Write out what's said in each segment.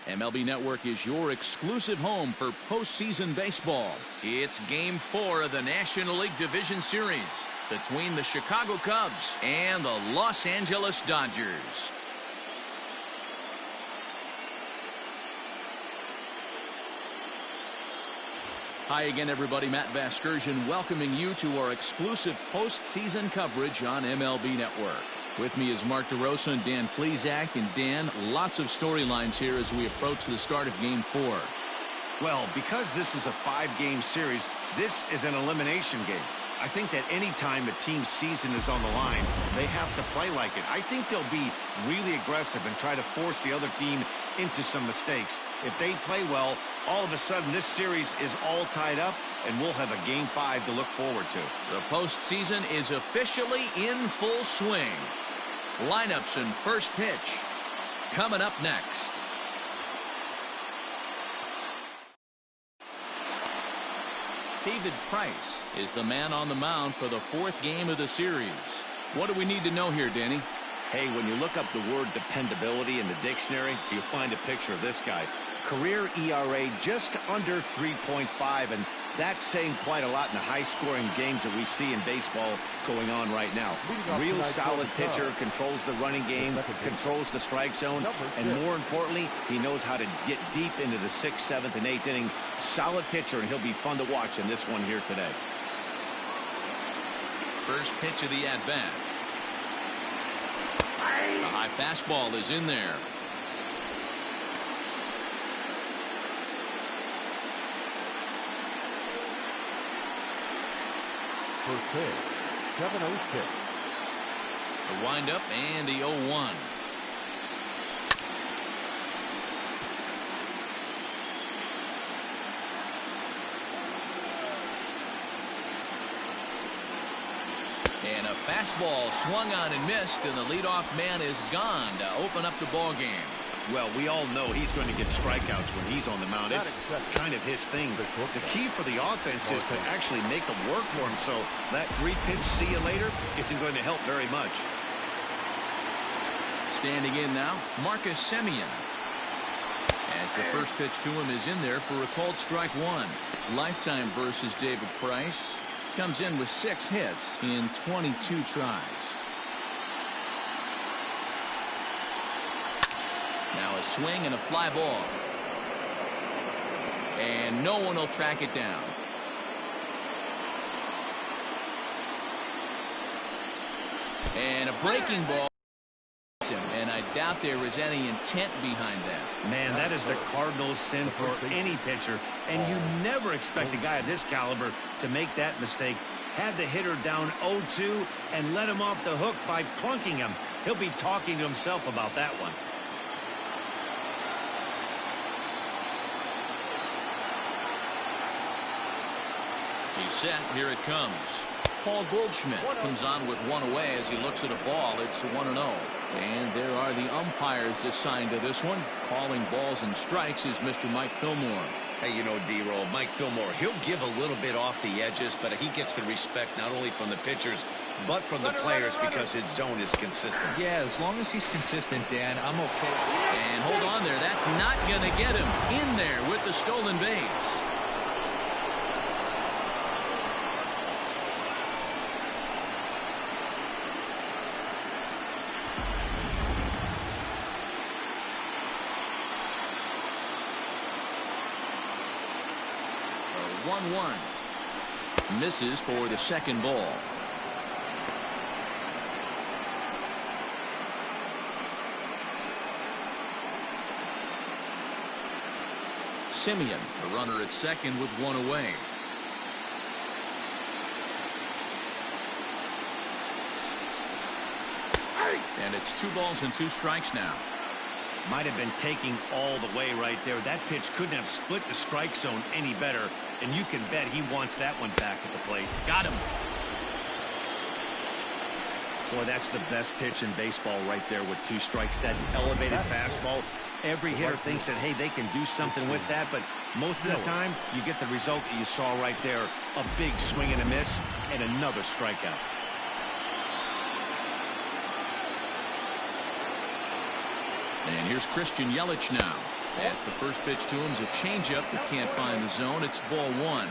MLB Network is your exclusive home for postseason baseball. It's Game 4 of the National League Division Series between the Chicago Cubs and the Los Angeles Dodgers. Hi again, everybody. Matt Vasgersian welcoming you to our exclusive postseason coverage on MLB Network. With me is Mark DeRosa and Dan Plesac. And Dan, lots of storylines here as we approach the start of Game 4. Well, because this is a 5-game series, this is an elimination game. I think that any time a team's season is on the line, they have to play like it. I think they'll be really aggressive and try to force the other team into some mistakes. If they play well, all of a sudden this series is all tied up, and we'll have a Game 5 to look forward to. The postseason is officially in full swing. Lineups and first pitch coming up next. David Price is the man on the mound for the 4th game of the series. What do we need to know here, Danny? Hey, when you look up the word dependability in the dictionary, you'll find a picture of this guy. Career ERA just under 3.5, and that's saying quite a lot in the high-scoring games that we see in baseball going on right now. Real solid pitcher, controls the running game, controls the strike zone, and more importantly, he knows how to get deep into the 6th, 7th, and 8th inning. Solid pitcher, and he'll be fun to watch in this one here today. First pitch of the at-bat. The high fastball is in there. First pitch, 7-0 pitch. The windup and the 0-1. And a fastball swung on and missed, and the leadoff man is gone to open up the ball game. Well, we all know he's going to get strikeouts when he's on the mound. It's kind of his thing. The key for the offense is to actually make them work for him, so that 3-pitch see you later isn't going to help very much. Standing in now, Marcus Semien. As the first pitch to him is in there for a called strike 1. Lifetime versus David Price. Comes in with 6 hits in 22 tries. Now a swing and a fly ball. And no one will track it down. And a breaking ball. And I doubt there is any intent behind that. Man, that is the Cardinals' sin for any pitcher. And you never expect a guy of this caliber to make that mistake. Had the hitter down 0-2 and let him off the hook by plunking him. He'll be talking to himself about that one. He's set. Here it comes. Paul Goldschmidt comes on with 1 away as he looks at a ball. It's 1-0. And there are the umpires assigned to this one. Calling balls and strikes is Mr. Mike Fillmore. Hey, you know, D-Roll, Mike Fillmore, he'll give a little bit off the edges, but he gets the respect not only from the pitchers, but from the players because his zone is consistent. Yeah, as long as he's consistent, Dan, I'm okay. And hold on there. That's not going to get him in there with the stolen base. A 1-1. Misses for the second ball. Semien, the runner at second with 1 away. And it's 2 balls and 2 strikes now. Might have been taking all the way right there. That pitch couldn't have split the strike zone any better, and you can bet he wants that one back at the plate. Got him. Boy, that's the best pitch in baseball right there with 2 strikes. That elevated fastball. Every hitter thinks that, hey, they can do something with that, but most of the time, you get the result that you saw right there. A big swing and a miss, and another strikeout. And here's Christian Yelich now. As the first pitch to him is a changeup that can't find the zone. It's ball one.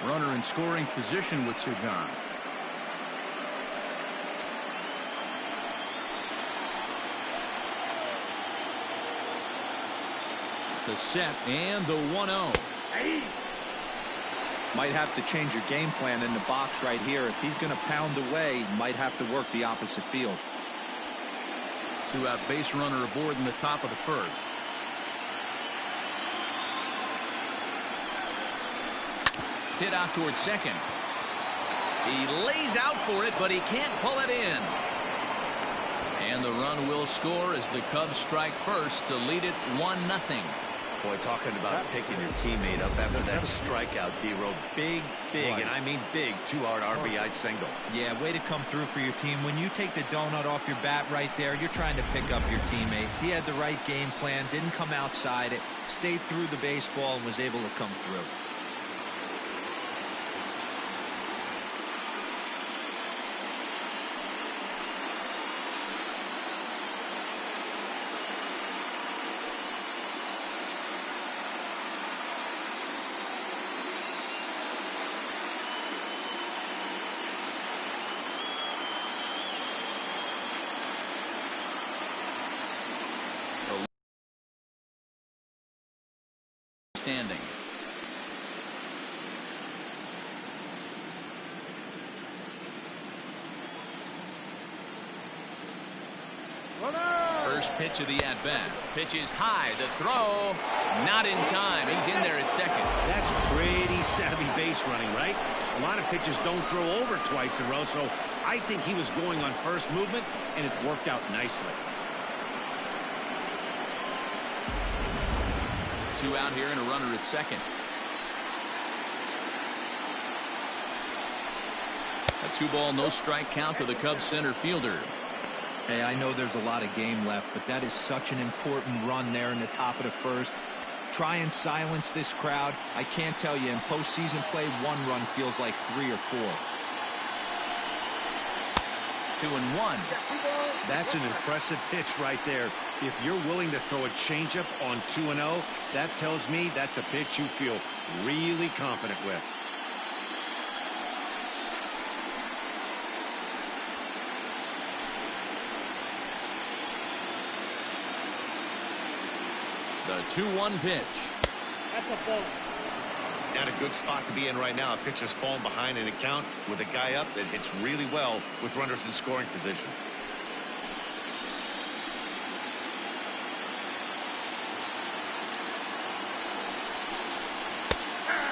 Runner in scoring position with Surgan. The set and the 1-0. Might have to change your game plan in the box right here. If he's going to pound away, might have to work the opposite field. Two-out base runner aboard in the top of the first. Hit out towards second. He lays out for it, but he can't pull it in. And the run will score as the Cubs strike first to lead it 1-0. Boy, talking about picking your teammate up after that strikeout, D-Row. Big, and I mean big, two-out RBI single. Yeah, way to come through for your team. When you take the donut off your bat right there, you're trying to pick up your teammate. He had the right game plan, didn't come outside it, stayed through the baseball, and was able to come through. Standing. First pitch of the at-bat. Pitch is high. The throw. Not in time. He's in there at second. That's pretty savvy base running, right? A lot of pitchers don't throw over twice in a row, so I think he was going on first movement, and it worked out nicely. Two out here and a runner at second. A 2-ball, no strike count to the Cubs center fielder. Hey, I know there's a lot of game left, but that is such an important run there in the top of the first. Try and silence this crowd. I can't tell you, in postseason play, one run feels like 3 or 4. 2-1. That's an impressive pitch right there. If you're willing to throw a changeup on 2-0, that tells me that's a pitch you feel really confident with. The 2-1 pitch. That's a ball. Not a good spot to be in right now. A pitcher's falling behind in a count with a guy up that hits really well with runners in scoring position.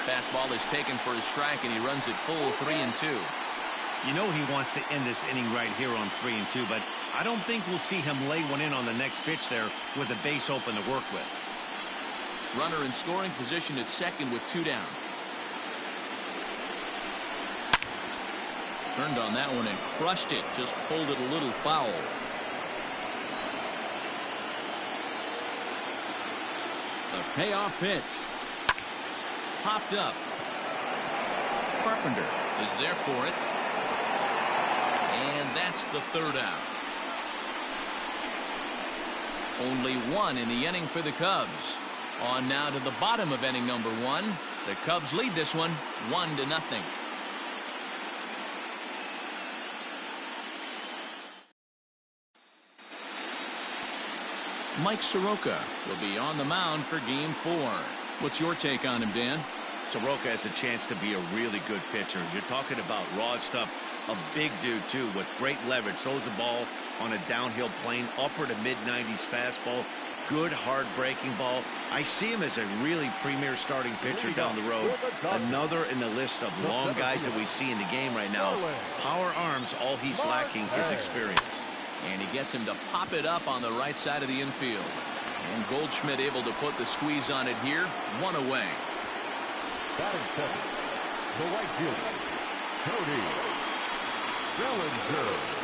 Fastball is taken for a strike, and he runs it full 3-2. You know he wants to end this inning right here on 3-2, but I don't think we'll see him lay one in on the next pitch there with a base open to work with. Runner in scoring position at second with 2 down. Turned on that one and crushed it. Just pulled it a little foul. The payoff pitch. Popped up. Carpenter is there for it. And that's the 3rd out. Only 1 in the inning for the Cubs. On now to the bottom of inning number 1. The Cubs lead this one 1-0. Mike Soroka will be on the mound for game 4. What's your take on him, Dan? Soroka has a chance to be a really good pitcher. You're talking about raw stuff. A big dude, too, with great leverage. Throws the ball on a downhill plane, upper to mid-90s fastball. Good, hard-breaking ball. I see him as a really premier starting pitcher down the road. Another in the list of long guys that we see in the game right now. Power arms, all he's lacking is experience. And he gets him to pop it up on the right side of the infield. And Goldschmidt able to put the squeeze on it here. 1 away. Batting second, the right fielder, Cody Bellinger.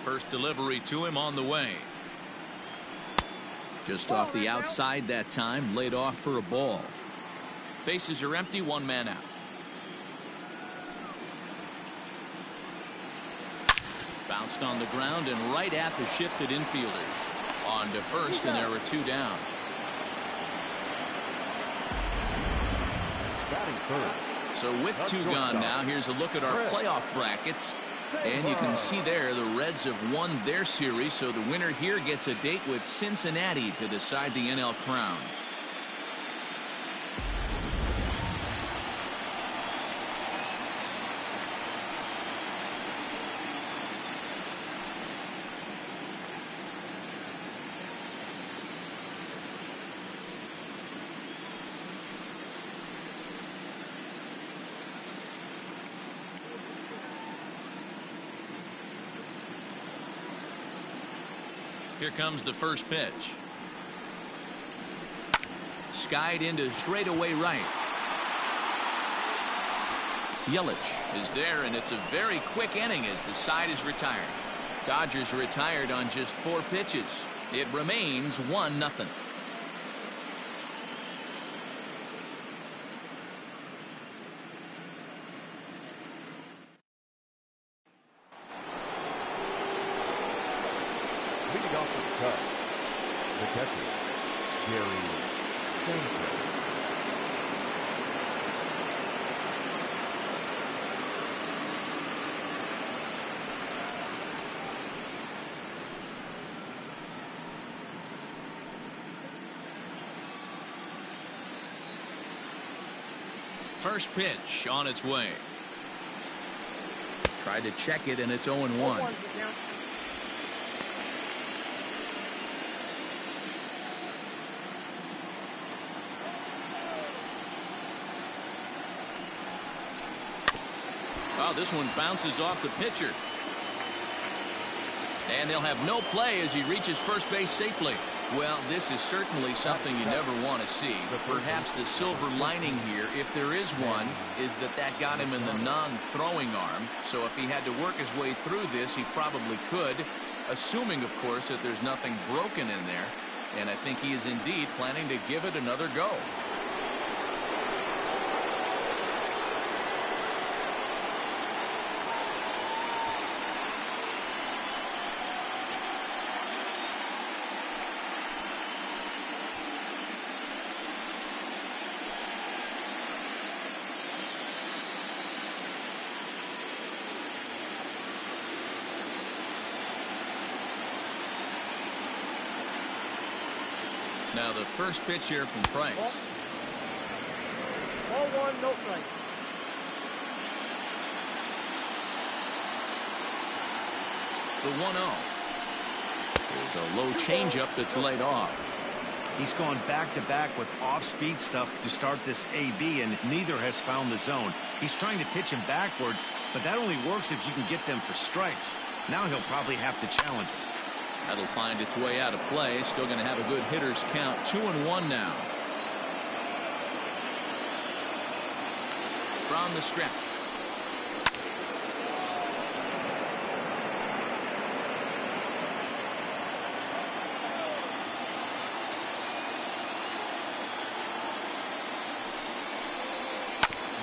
First delivery to him on the way. Just off the outside that time, laid off for a ball. Bases are empty, one man out. Bounced on the ground and right at the shifted infielders. On to first, and there were two down. So with two gone now, here's a look at our playoff brackets. And you can see there the Reds have won their series, so the winner here gets a date with Cincinnati to decide the NL crown. Here comes the first pitch. Skied into straightaway right. Yelich is there, and it's a very quick inning as the side is retired. Dodgers retired on just 4 pitches. It remains 1-0. Leading off the cut, the catcher, Gary Sanchez. First pitch on its way. Tried to check it, and it's 0-1. Wow, this one bounces off the pitcher. And they'll have no play as he reaches first base safely. Well, this is certainly something you never want to see. But perhaps the silver lining here, if there is one, is that got him in the non-throwing arm. So if he had to work his way through this, he probably could, assuming, of course, that there's nothing broken in there. And I think he is indeed planning to give it another go. Now the first pitch here from Price. 0-1, no strike. The 1-0. There's a low changeup that's laid off. He's gone back-to-back with off-speed stuff to start this AB, and neither has found the zone. He's trying to pitch him backwards, but that only works if you can get them for strikes. Now he'll probably have to challenge him. That'll find its way out of play. Still going to have a good hitter's count. 2-1 now. From the stretch.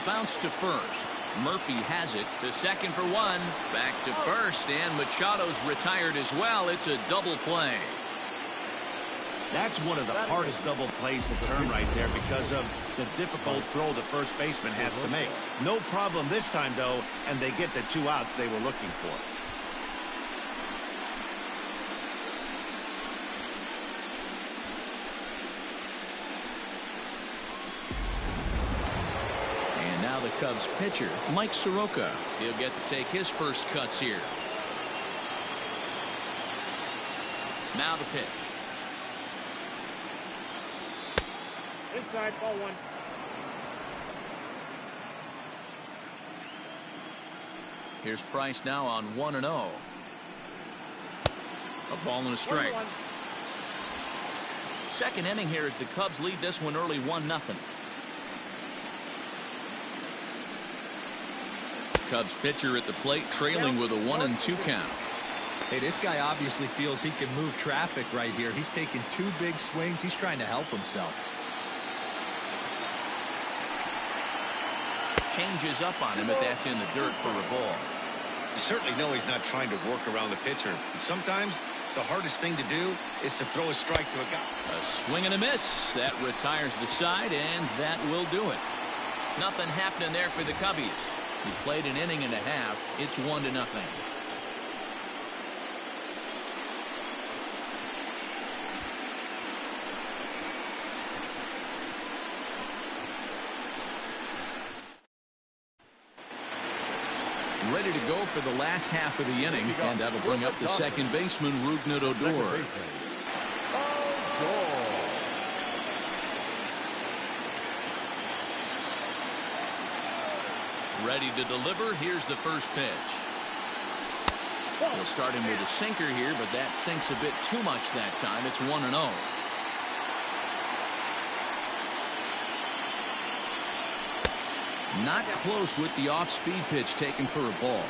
Bounce to first. Murphy has it to second for one. Back to first, and Machado's retired as well. It's a double play. That's one of the hardest double plays to turn right there because of the difficult throw the first baseman has to make. No problem this time, though, and they get the 2 outs they were looking for. Now the Cubs pitcher, Mike Soroka. He'll get to take his first cuts here. Now the pitch. Inside, ball 1. Here's Price now on 1-0. A ball and a strike. 1-1. Second inning here as the Cubs lead this one early 1-0. Cubs pitcher at the plate trailing with a 1-2 count. Hey, this guy obviously feels he can move traffic right here. He's taking 2 big swings. He's trying to help himself. Changes up on him, but that's in the dirt for a ball. You certainly know he's not trying to work around the pitcher. And sometimes the hardest thing to do is to throw a strike to a guy. A swing and a miss. That retires the side, and that will do it. Nothing happening there for the Cubbies. He played an inning and a half. It's 1-0. Ready to go for the last half of the inning, and that'll bring up the second baseman, Rougned Odor. Ready to deliver. Here's the first pitch. We'll start him with a sinker here, but that sinks a bit too much that time. It's 1-0. Not close with the off-speed pitch taken for a ball.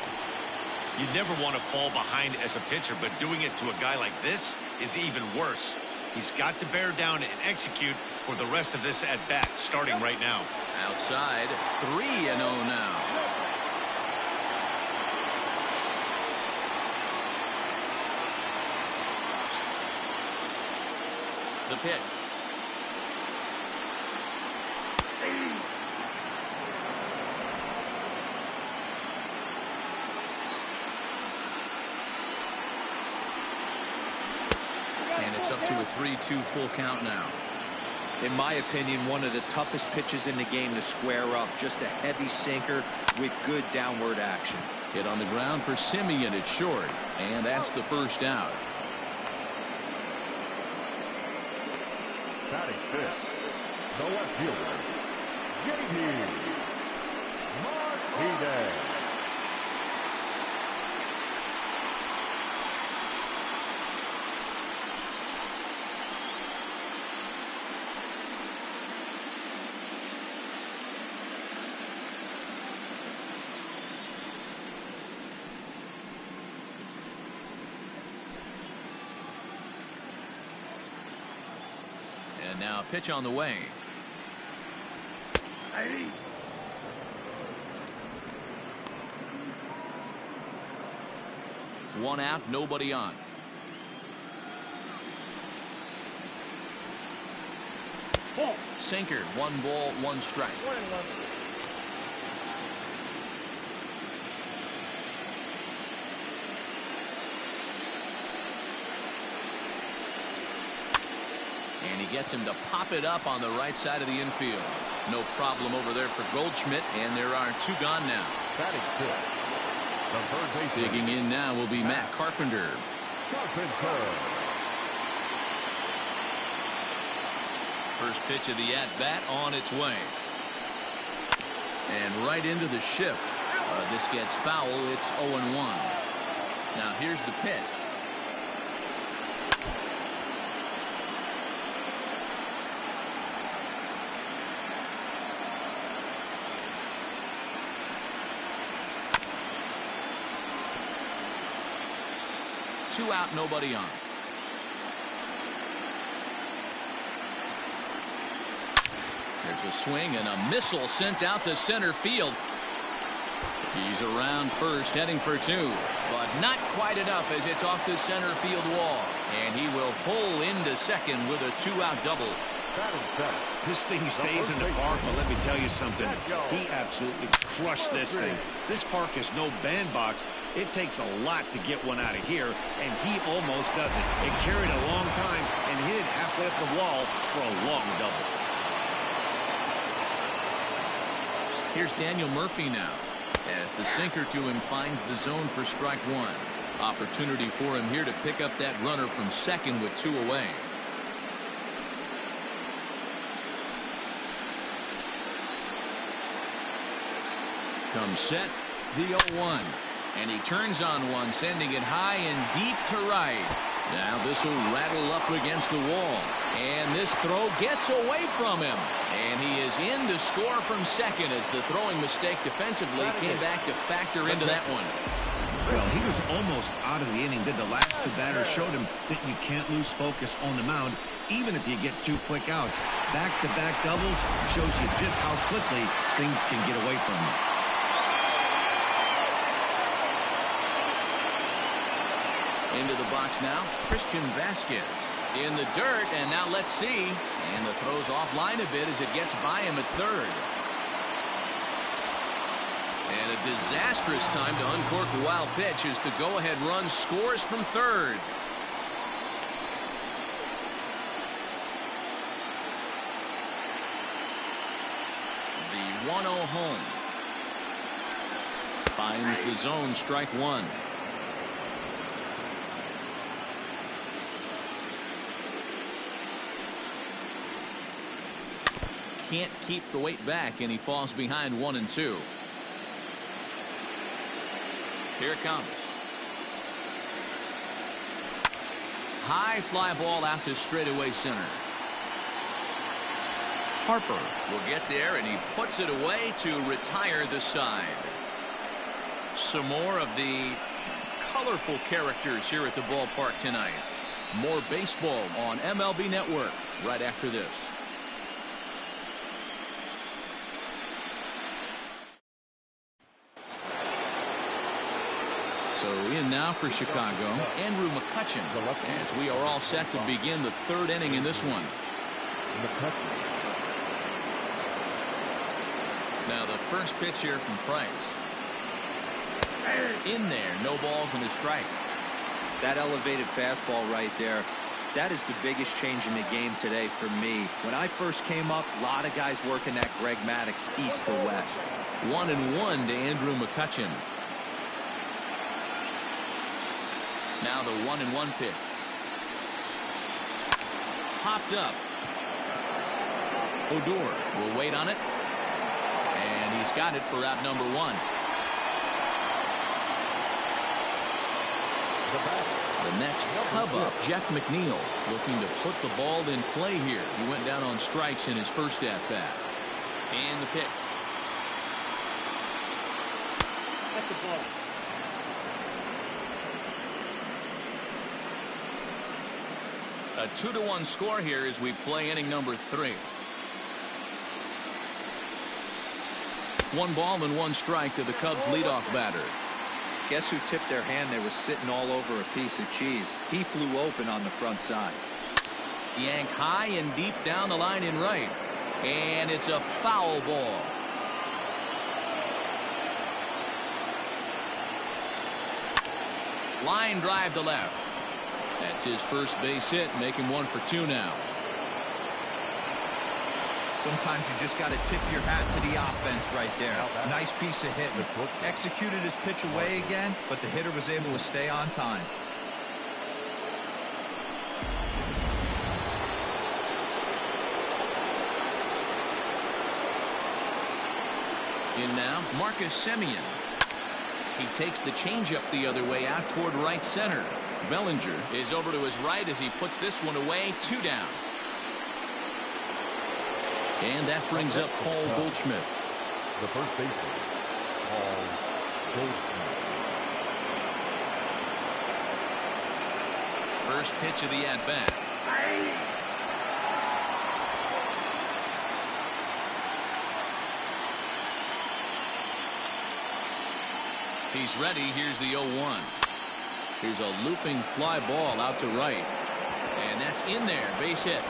You never want to fall behind as a pitcher, but doing it to a guy like this is even worse. He's got to bear down and execute for the rest of this at-bat, starting right now. Outside, 3-0 now. The pitch. And it's up to a 3-2 full count now. In my opinion, one of the toughest pitches in the game to square up. Just a heavy sinker with good downward action. Hit on the ground for Simeon. It's short. And that's the first out. Batting fifth, the left fielder, J.D. Martinez. And now pitch on the way. One out, nobody on. Sinker, 1 ball, 1 strike. And he gets him to pop it up on the right side of the infield. No problem over there for Goldschmidt, and there are 2 gone now. Batting fifth, the third baseman. Digging in now will be Matt Carpenter. First pitch of the at-bat on its way. And right into the shift. This gets foul. It's 0-1. Now here's the pitch. Two out, nobody on. There's a swing and a missile sent out to center field. He's around first, heading for 2, but not quite enough as it's off the center field wall. And he will pull into second with a 2-out double. This thing stays in the park, but let me tell you something. He absolutely crushed this thing. This park is no bandbox. It takes a lot to get one out of here, and he almost does it. It carried a long time and hit it halfway up the wall for a long double. Here's Daniel Murphy now, as the sinker to him finds the zone for strike 1. Opportunity for him here to pick up that runner from second with 2 away. Comes set, the 0-1. And he turns on one, sending it high and deep to right. Now this will rattle up against the wall. And this throw gets away from him. And he is in to score from second as the throwing mistake defensively came back to factor into that one. Well, he was almost out of the inning. Did the last two batters showed him that you can't lose focus on the mound, even if you get 2 quick outs. Back-to-back doubles shows you just how quickly things can get away from you. Into the box now, Christian Vasquez in the dirt, and now let's see. And the throw's offline a bit as it gets by him at third. And a disastrous time to uncork a wild pitch as the go-ahead run scores from third. The 1-0 home. Finds the zone, strike one. Can't keep the weight back, and he falls behind 1-2. Here it comes. High fly ball out to straightaway center. Harper will get there, and he puts it away to retire the side. Some more of the colorful characters here at the ballpark tonight. More baseball on MLB Network right after this. So in now for Chicago, Andrew McCutchen, as we are all set to begin the third inning in this one. Now the first pitch here from Price. In there, no balls and a strike. That elevated fastball right there, that is the biggest change in the game today for me. When I first came up, a lot of guys working that Greg Maddux east to west. 1-1 to Andrew McCutchen. Now the 1-1 pitch. Popped up. Odor will wait on it. And he's got it for out number one. The next Cub up, Jeff McNeil, looking to put the ball in play here. He went down on strikes in his first at-bat. And the pitch. At the ball. A 2-1 score here as we play inning number 3. 1 ball and 1 strike to the Cubs leadoff batter. Guess who tipped their hand? They were sitting all over a piece of cheese. He flew open on the front side. Yanked high and deep down the line in right. And it's a foul ball. Line drive to left. That's his first base hit, making 1 for 2 now. Sometimes you just got to tip your hat to the offense right there. Nice piece of hitting. Executed his pitch away again, but the hitter was able to stay on time. In now, Marcus Semien. He takes the changeup the other way out toward right center. Bellinger is over to his right as he puts this one away. 2 down. And that brings up Paul Goldschmidt. The first baseman, Paul Goldschmidt. First pitch of the at-bat. He's ready. Here's the 0-1. Here's a looping fly ball out to right. And that's in there. Base hit.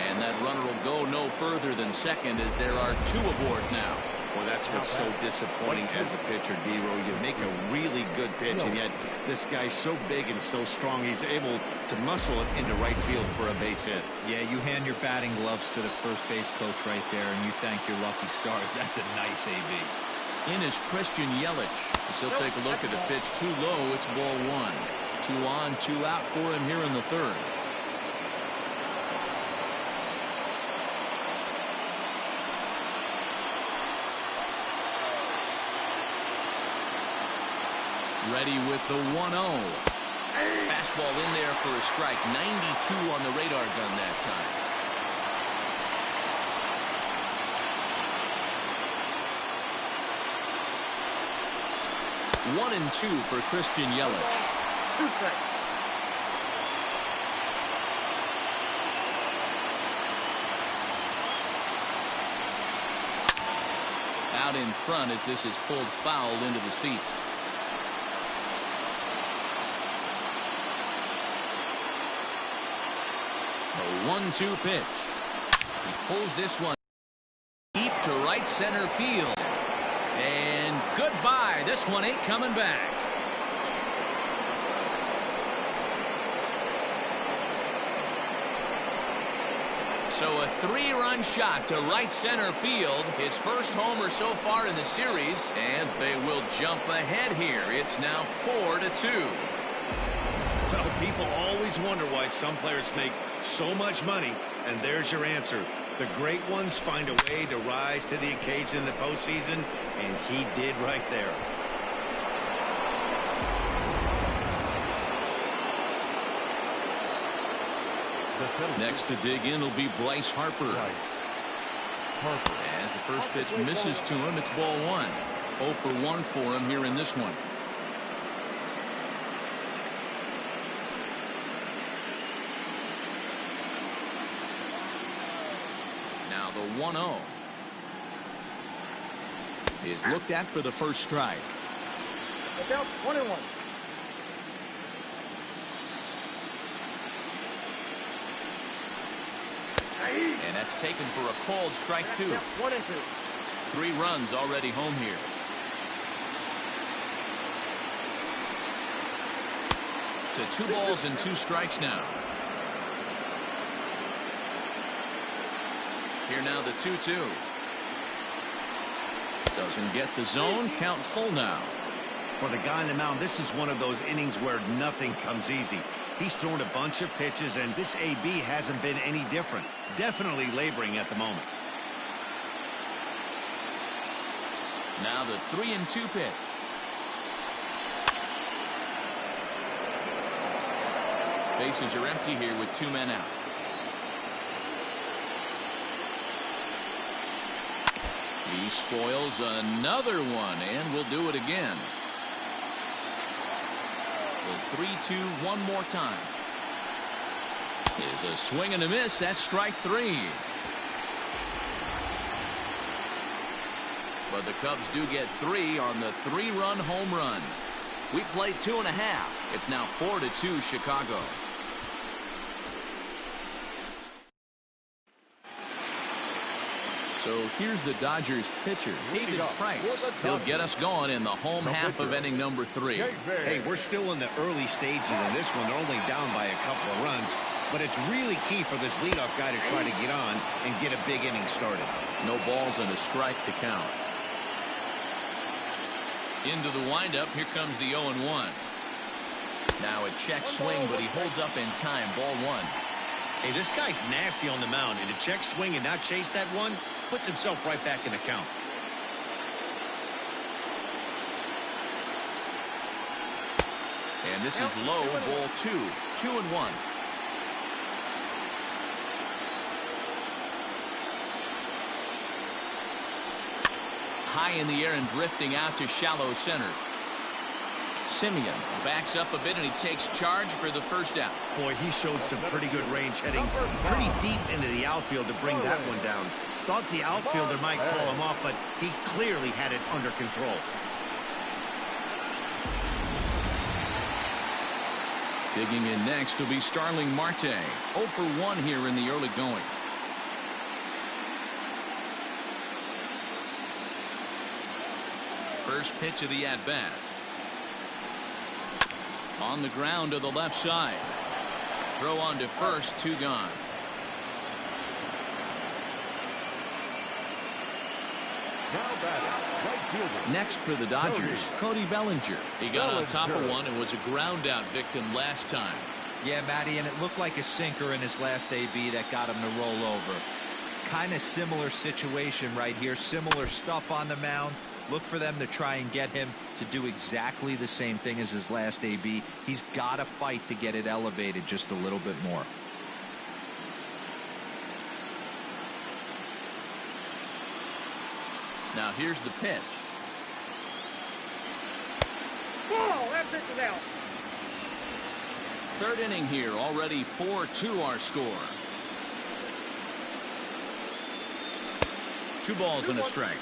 And that runner will go no further than second as there are 2 aboard now. Well, that's what's so disappointing as a pitcher, D-Row. You make a really good pitch, and yet this guy's so big and so strong, he's able to muscle it into right field for a base hit. Yeah, you hand your batting gloves to the first base coach right there, and you thank your lucky stars. That's a nice AB. In is Christian Yelich. So he'll take a look at the pitch. Too low. It's ball 1. 2 on, 2 out for him here in the third. Ready with the 1-0. Fastball in there for a strike. 92 on the radar gun that time. 1-2 for Christian Yelich. 2 strikes. Out in front as this is pulled foul into the seats. A 1-2 pitch. He pulls this one deep to right center field. And goodbye. This one ain't coming back. So a 3-run shot to right center field. His first homer so far in the series. And they will jump ahead here. It's now 4-2. Well, people always wonder why some players make so much money. And there's your answer. The great ones find a way to rise to the occasion in the postseason. And he did right there. Next to dig in will be Bryce Harper. As the first pitch misses to him, it's ball 1. 0 for 1 for him here in this one. Now the 1-0 is looked at for the first strike. Look out, 1-1. And that's taken for a called strike 2. 1-2. 3 runs already home here. To 2 balls and 2 strikes now. Here now the 2-2. Doesn't get the zone. Count full now. For the guy on the mound, this is one of those innings where nothing comes easy. He's thrown a bunch of pitches, and this AB hasn't been any different. Definitely laboring at the moment. Now the 3-2 pitch. Bases are empty here with 2 men out. He spoils another one, and will do it again. The 3-2 one more time. Is a swing and a miss. That's strike 3. But the Cubs do get 3 on the 3-run home run. We played 2.5. It's now 4-2 Chicago. So here's the Dodgers pitcher, David Price. He'll get us going in the home half of inning number 3. Hey, we're still in the early stages in this one. They're only down by a couple of runs. But it's really key for this leadoff guy to try to get on and get a big inning started. No balls and a strike to count. Into the windup. Here comes the 0-1. Now a check swing, but he holds up in time. Ball 1. Hey, this guy's nasty on the mound. And to check swing and not chase that one puts himself right back in the count. And this is low. Ball 2. 2-1. High in the air and drifting out to shallow center. Simeon backs up a bit and he takes charge for the first out. Boy, he showed some pretty good range heading pretty deep into the outfield to bring that one down. Thought the outfielder might call him off, but he clearly had it under control. Digging in next will be Starling Marte. 0 for 1 here in the early going. First pitch of the at-bat. On the ground to the left side. Throw on to first, 2 gone. Now batting, right fielder. Next for the Dodgers, Cody Bellinger. He got on top of one and was a ground out victim last time. Yeah, Matty, and it looked like a sinker in his last AB that got him to roll over. Kind of similar situation right here. Similar stuff on the mound. Look for them to try and get him to do exactly the same thing as his last AB. He's got to fight to get it elevated just a little bit more. Now here's the pitch. Third inning here, already 4-2 our score. 2 balls and a strike.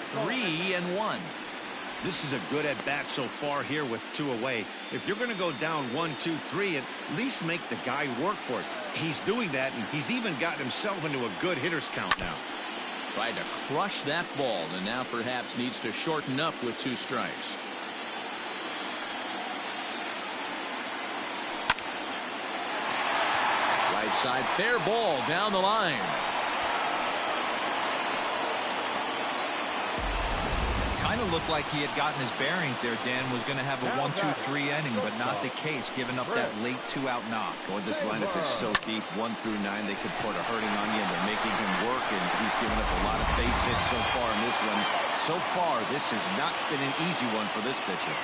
Three and one. This is a good at-bat so far here with 2 away. If you're going to go down 1, 2, 3, at least make the guy work for it. He's doing that, and he's even gotten himself into a good hitter's count now. Tried to crush that ball, and now perhaps needs to shorten up with 2 strikes. Right side, fair ball down the line. Kind of looked like he had gotten his bearings there. Dan was going to have a 1-2-3 inning, but not the case, giving up that late 2-out knock. Boy, this lineup is so deep, 1 through 9. They could put a hurting on you, and they're making him work, and he's given up a lot of base hits so far in this one. So far, this has not been an easy one for this pitcher.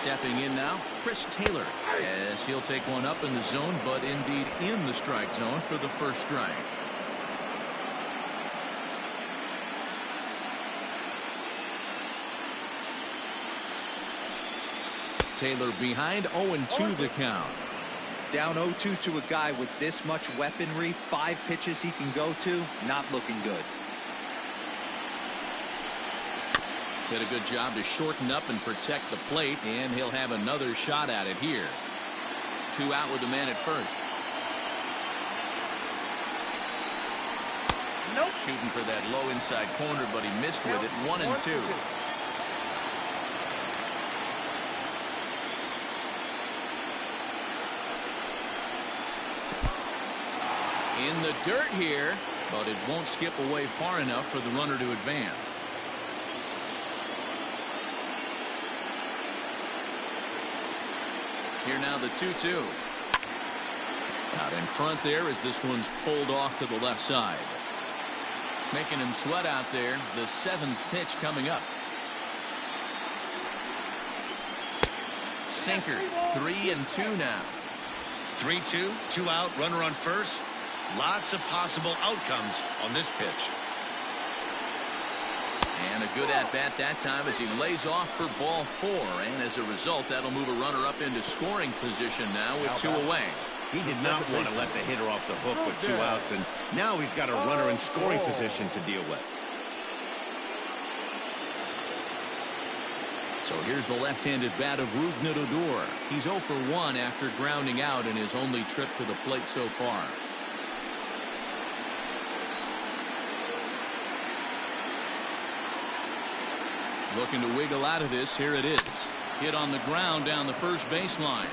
Stepping in now, Chris Taylor, as he'll take one up in the zone, but indeed in the strike zone for the first strike. Taylor behind, 0-2 the count. Down 0-2 to a guy with this much weaponry, 5 pitches he can go to, not looking good. Did a good job to shorten up and protect the plate, and he'll have another shot at it here. 2 out with the man at first. Nope. Shooting for that low inside corner, but he missed with it. 1-2. In the dirt here, but it won't skip away far enough for the runner to advance. Here now the 2-2. Out in front there as this one's pulled off to the left side. Making him sweat out there. The 7th pitch coming up. Sinker. 3-2 now. 3-2, 2 out, runner on first. Lots of possible outcomes on this pitch. And a good at-bat that time as he lays off for ball 4. And as a result, that'll move a runner up into scoring position now with 2 away. He did not want to let the hitter off the hook with 2 outs, and now he's got a runner in scoring position to deal with. So here's the left-handed bat of Rougned Odor. He's 0 for 1 after grounding out in his only trip to the plate so far. Looking to wiggle out of this. Here it is. Hit on the ground down the first baseline.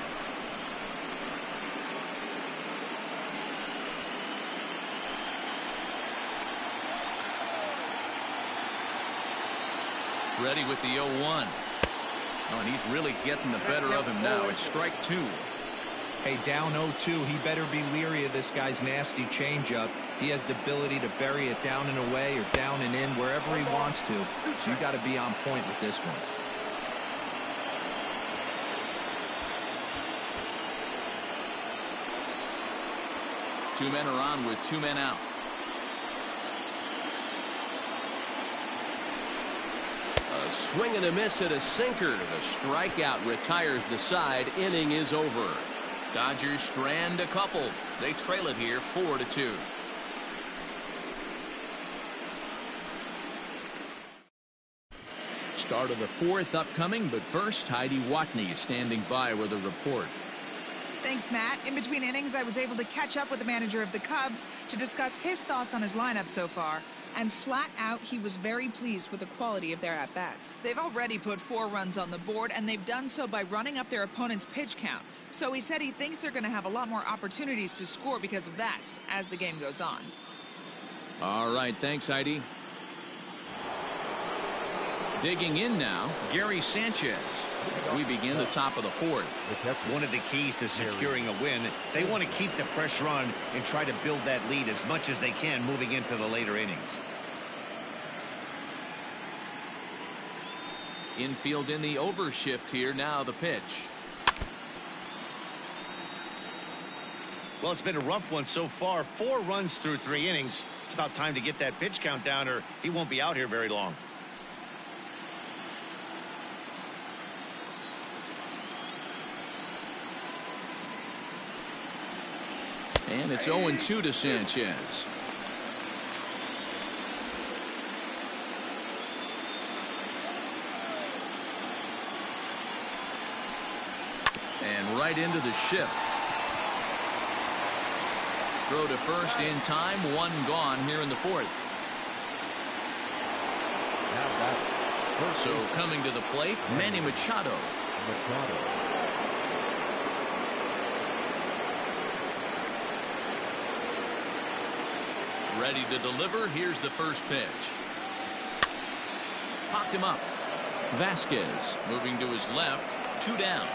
Ready with the 0-1. Oh, and he's really getting the better of him now. It's strike 2. Hey, down 0-2, he better be leery of this guy's nasty changeup. He has the ability to bury it down and away or down and in wherever he wants to. So you got to be on point with this one. Two men are on with 2 men out. A swing and a miss at a sinker. The strikeout retires the side. Inning is over. Dodgers strand a couple. They trail it here 4-2. Start of the 4th upcoming, but first Heidi Watney is standing by with a report. Thanks, Matt. In between innings, I was able to catch up with the manager of the Cubs to discuss his thoughts on his lineup so far. And flat out, he was very pleased with the quality of their at-bats. They've already put 4 runs on the board, and they've done so by running up their opponent's pitch count. So he said he thinks they're going to have a lot more opportunities to score because of that as the game goes on. All right, thanks, Heidi. Digging in now, Gary Sanchez, as we begin the top of the 4th. One of the keys to securing a win, they want to keep the pressure on and try to build that lead as much as they can moving into the later innings. Infield in the overshift here. Now the pitch. Well, it's been a rough one so far. 4 runs through 3 innings. It's about time to get that pitch count down or he won't be out here very long. And it's 0-2 to Sanchez. And right into the shift. Throw to first in time. 1 gone here in the 4th. So coming to the plate, Manny Machado. Ready to deliver. Here's the first pitch. Popped him up. Vasquez moving to his left. 2 down.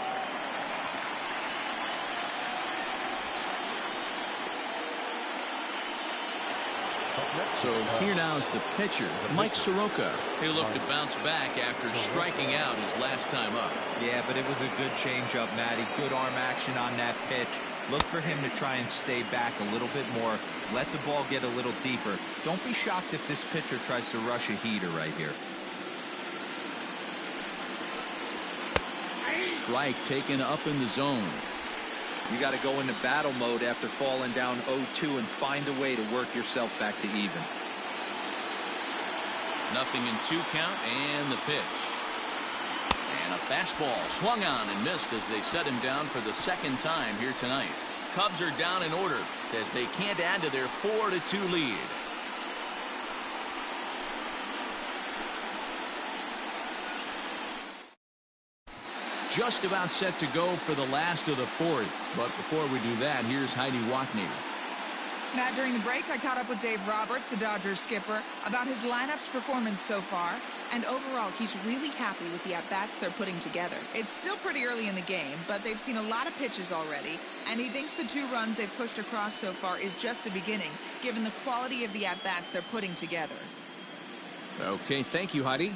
So here now is the pitcher, Mike Soroka. He'll look to bounce back after striking out his last time up. Yeah, but it was a good changeup, Matty. Good arm action on that pitch. Look for him to try and stay back a little bit more. Let the ball get a little deeper. Don't be shocked if this pitcher tries to rush a heater right here. Strike taken up in the zone. You got to go into battle mode after falling down 0-2 and find a way to work yourself back to even. Nothing in 2 count and the pitch. And a fastball swung on and missed as they set him down for the 2nd time here tonight. Cubs are down in order as they can't add to their 4-2 lead. Just about set to go for the last of the 4th. But before we do that, here's Heidi Watney. Matt, during the break, I caught up with Dave Roberts, the Dodgers skipper, about his lineup's performance so far. And overall, he's really happy with the at-bats they're putting together. It's still pretty early in the game, but they've seen a lot of pitches already. And he thinks the 2 runs they've pushed across so far is just the beginning, given the quality of the at-bats they're putting together. Okay, thank you, Heidi.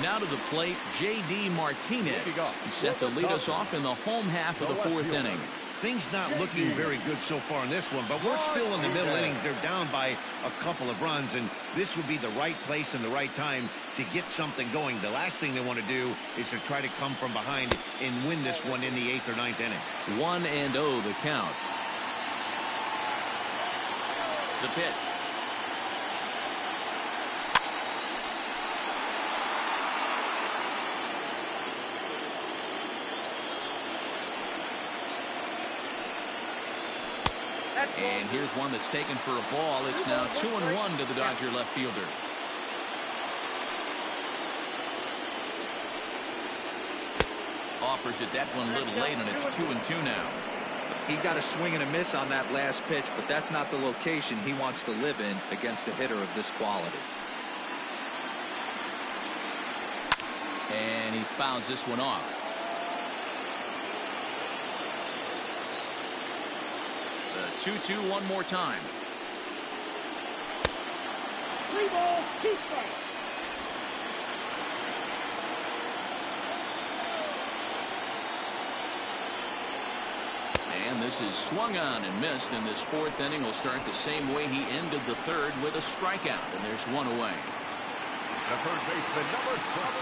Now to the plate, J.D. Martinez. He's set to lead us off in the home half of the 4th inning. Things not looking very good so far in this one, but we're still in the middle innings. They're down by a couple of runs, and this would be the right place and the right time to get something going. The last thing they want to do is to try to come from behind and win this one in the 8th or 9th inning. 1-0 the count. The pitch. And here's one that's taken for a ball. It's now 2-1 to the Dodger left fielder. Offers it that one a little late, and it's 2-2 now. He got a swing and a miss on that last pitch, but that's not the location he wants to live in against a hitter of this quality. And he fouls this one off. The 2-2 one more time. 3 balls, 2 strikes. And this is swung on and missed, and this 4th inning will start the same way he ended the 3rd with a strikeout, and there's 1 away. The first baseman,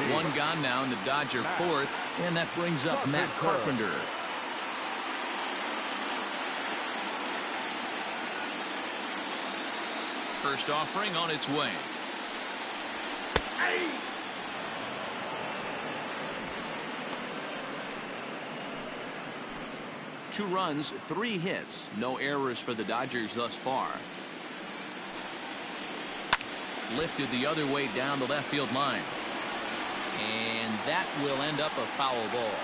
number 1 gone now in the Dodger 4th, and that brings up Matt Carpenter. First offering on its way. Hey. 2 runs, 3 hits, no errors for the Dodgers thus far. Lifted the other way down the left field line. And that will end up a foul ball.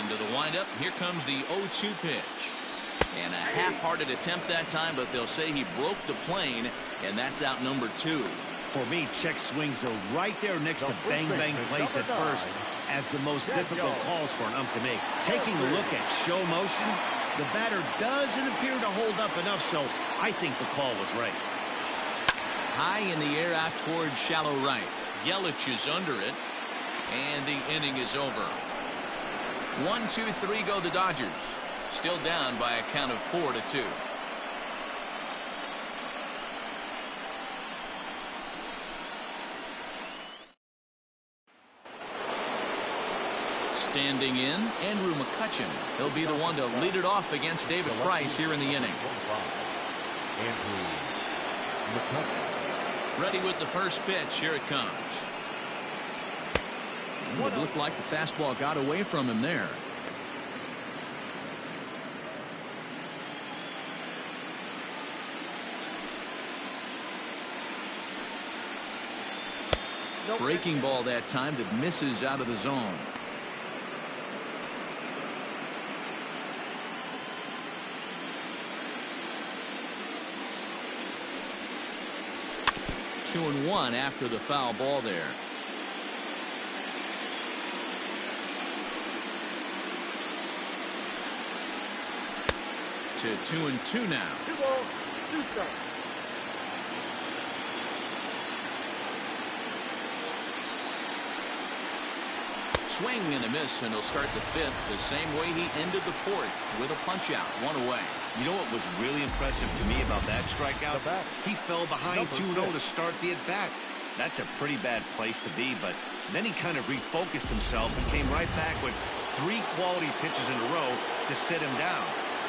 Into the windup. Here comes the 0-2 pitch. And a half-hearted attempt that time, but they'll say he broke the plane, and that's out number 2. For me, check swings are right there next to bang-bang place at first as the most difficult calls for an ump to make. Taking a look at show motion, the batter doesn't appear to hold up enough, so I think the call was right. High in the air out towards shallow right. Yelich is under it. And the inning is over. 1, 2, 3 go the Dodgers. Still down by a count of 4-2. Standing in, Andrew McCutcheon. He'll be the one to lead it off against David Price here in the inning. Andrew McCutcheon. Ready with the first pitch. Here it comes. It looked like the fastball got away from him there. Breaking ball that time that misses out of the zone. Two and one after the foul ball there. To 2-2 now. 2 balls, 2 strikes. Swing and a miss, and he'll start the fifth the same way he ended the fourth, with a punch out, 1 away. You know what was really impressive to me about that strikeout? He fell behind 2-0 to start the at-bat. That's a pretty bad place to be, but then he kind of refocused himself and came right back with 3 quality pitches in a row to sit him down.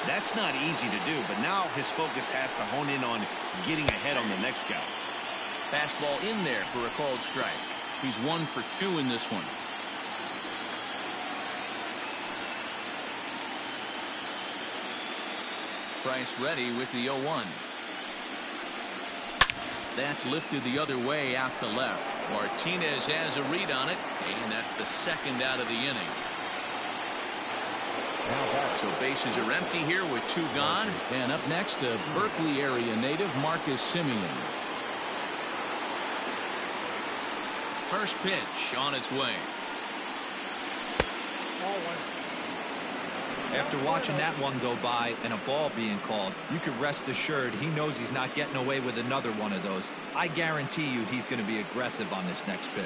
That's not easy to do, but now his focus has to hone in on getting ahead on the next guy. Fastball in there for a called strike. He's 1 for 2 in this one. Price ready with the 0-1. That's lifted the other way out to left. Martinez has a read on it, and that's the second out of the inning. So bases are empty here with 2 gone. And up next, a Berkeley area native, Marcus Semien. First pitch on its way. After watching that one go by and a ball being called, you could rest assured he knows he's not getting away with another one of those. I guarantee you he's going to be aggressive on this next pitch.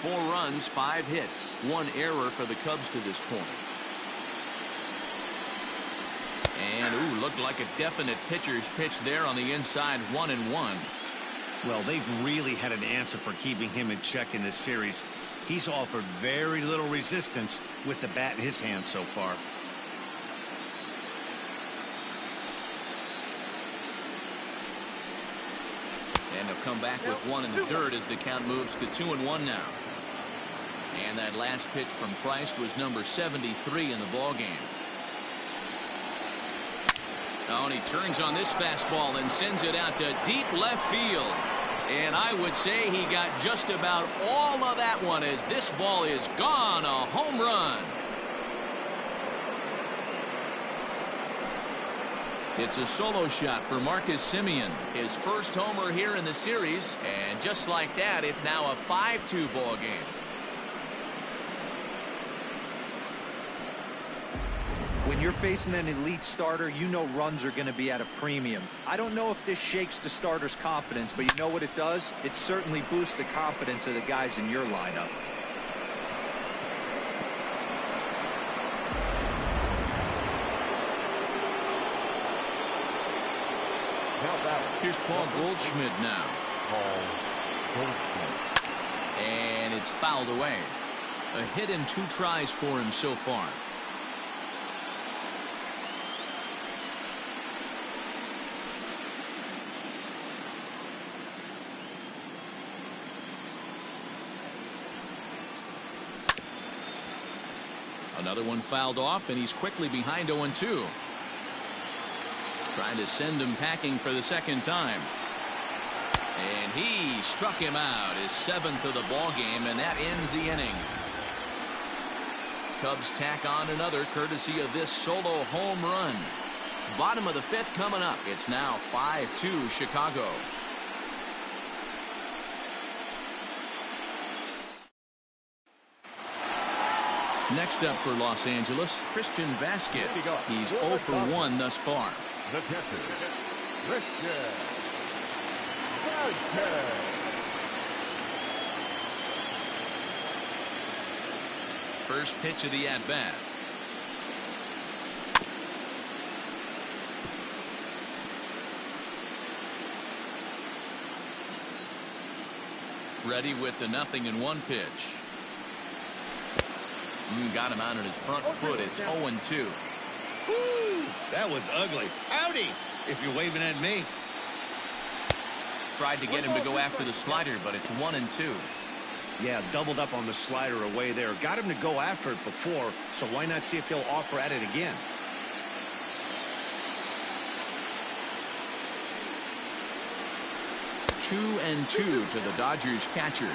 Four runs, 5 hits, 1 error for the Cubs to this point. And looked like a definite pitcher's pitch there on the inside, 1-1. Well, they've really had an answer for keeping him in check in this series. He's offered very little resistance with the bat in his hand so far. And he'll come back with 1 in the dirt as the count moves to 2-1 now. And that last pitch from Price was number 73 in the ballgame. Oh, and he turns on this fastball and sends it out to deep left field. And I would say he got just about all of that one as this ball is gone. A home run. It's a solo shot for Marcus Semien. His first homer here in the series. And just like that, it's now a 5-2 ball game. When you're facing an elite starter, you know runs are going to be at a premium. I don't know if this shakes the starter's confidence, but you know what it does? It certainly boosts the confidence of the guys in your lineup. Here's Paul Goldschmidt now. Paul Goldschmidt. And it's fouled away. A hit in 2 tries for him so far. Another one fouled off, and he's quickly behind 0-2. Trying to send him packing for the second time. And he struck him out, his 7th of the ball game, and that ends the inning. Cubs tack on another courtesy of this solo home run. Bottom of the 5th coming up. It's now 5-2 Chicago. Next up for Los Angeles, Christian Vasquez. He's 0 for 1 thus far. The catcher, Christian Sanchez. First pitch of the at-bat. Ready with the 0-1 pitch. Got him out on his front foot. It's 0-2. Woo! That was ugly. Howdy, if you're waving at me. Tried to get him to go after the slider, but it's 1-2. Yeah, doubled up on the slider away there. Got him to go after it before, so why not see if he'll offer at it again? Two and 2 to the Dodgers catcher.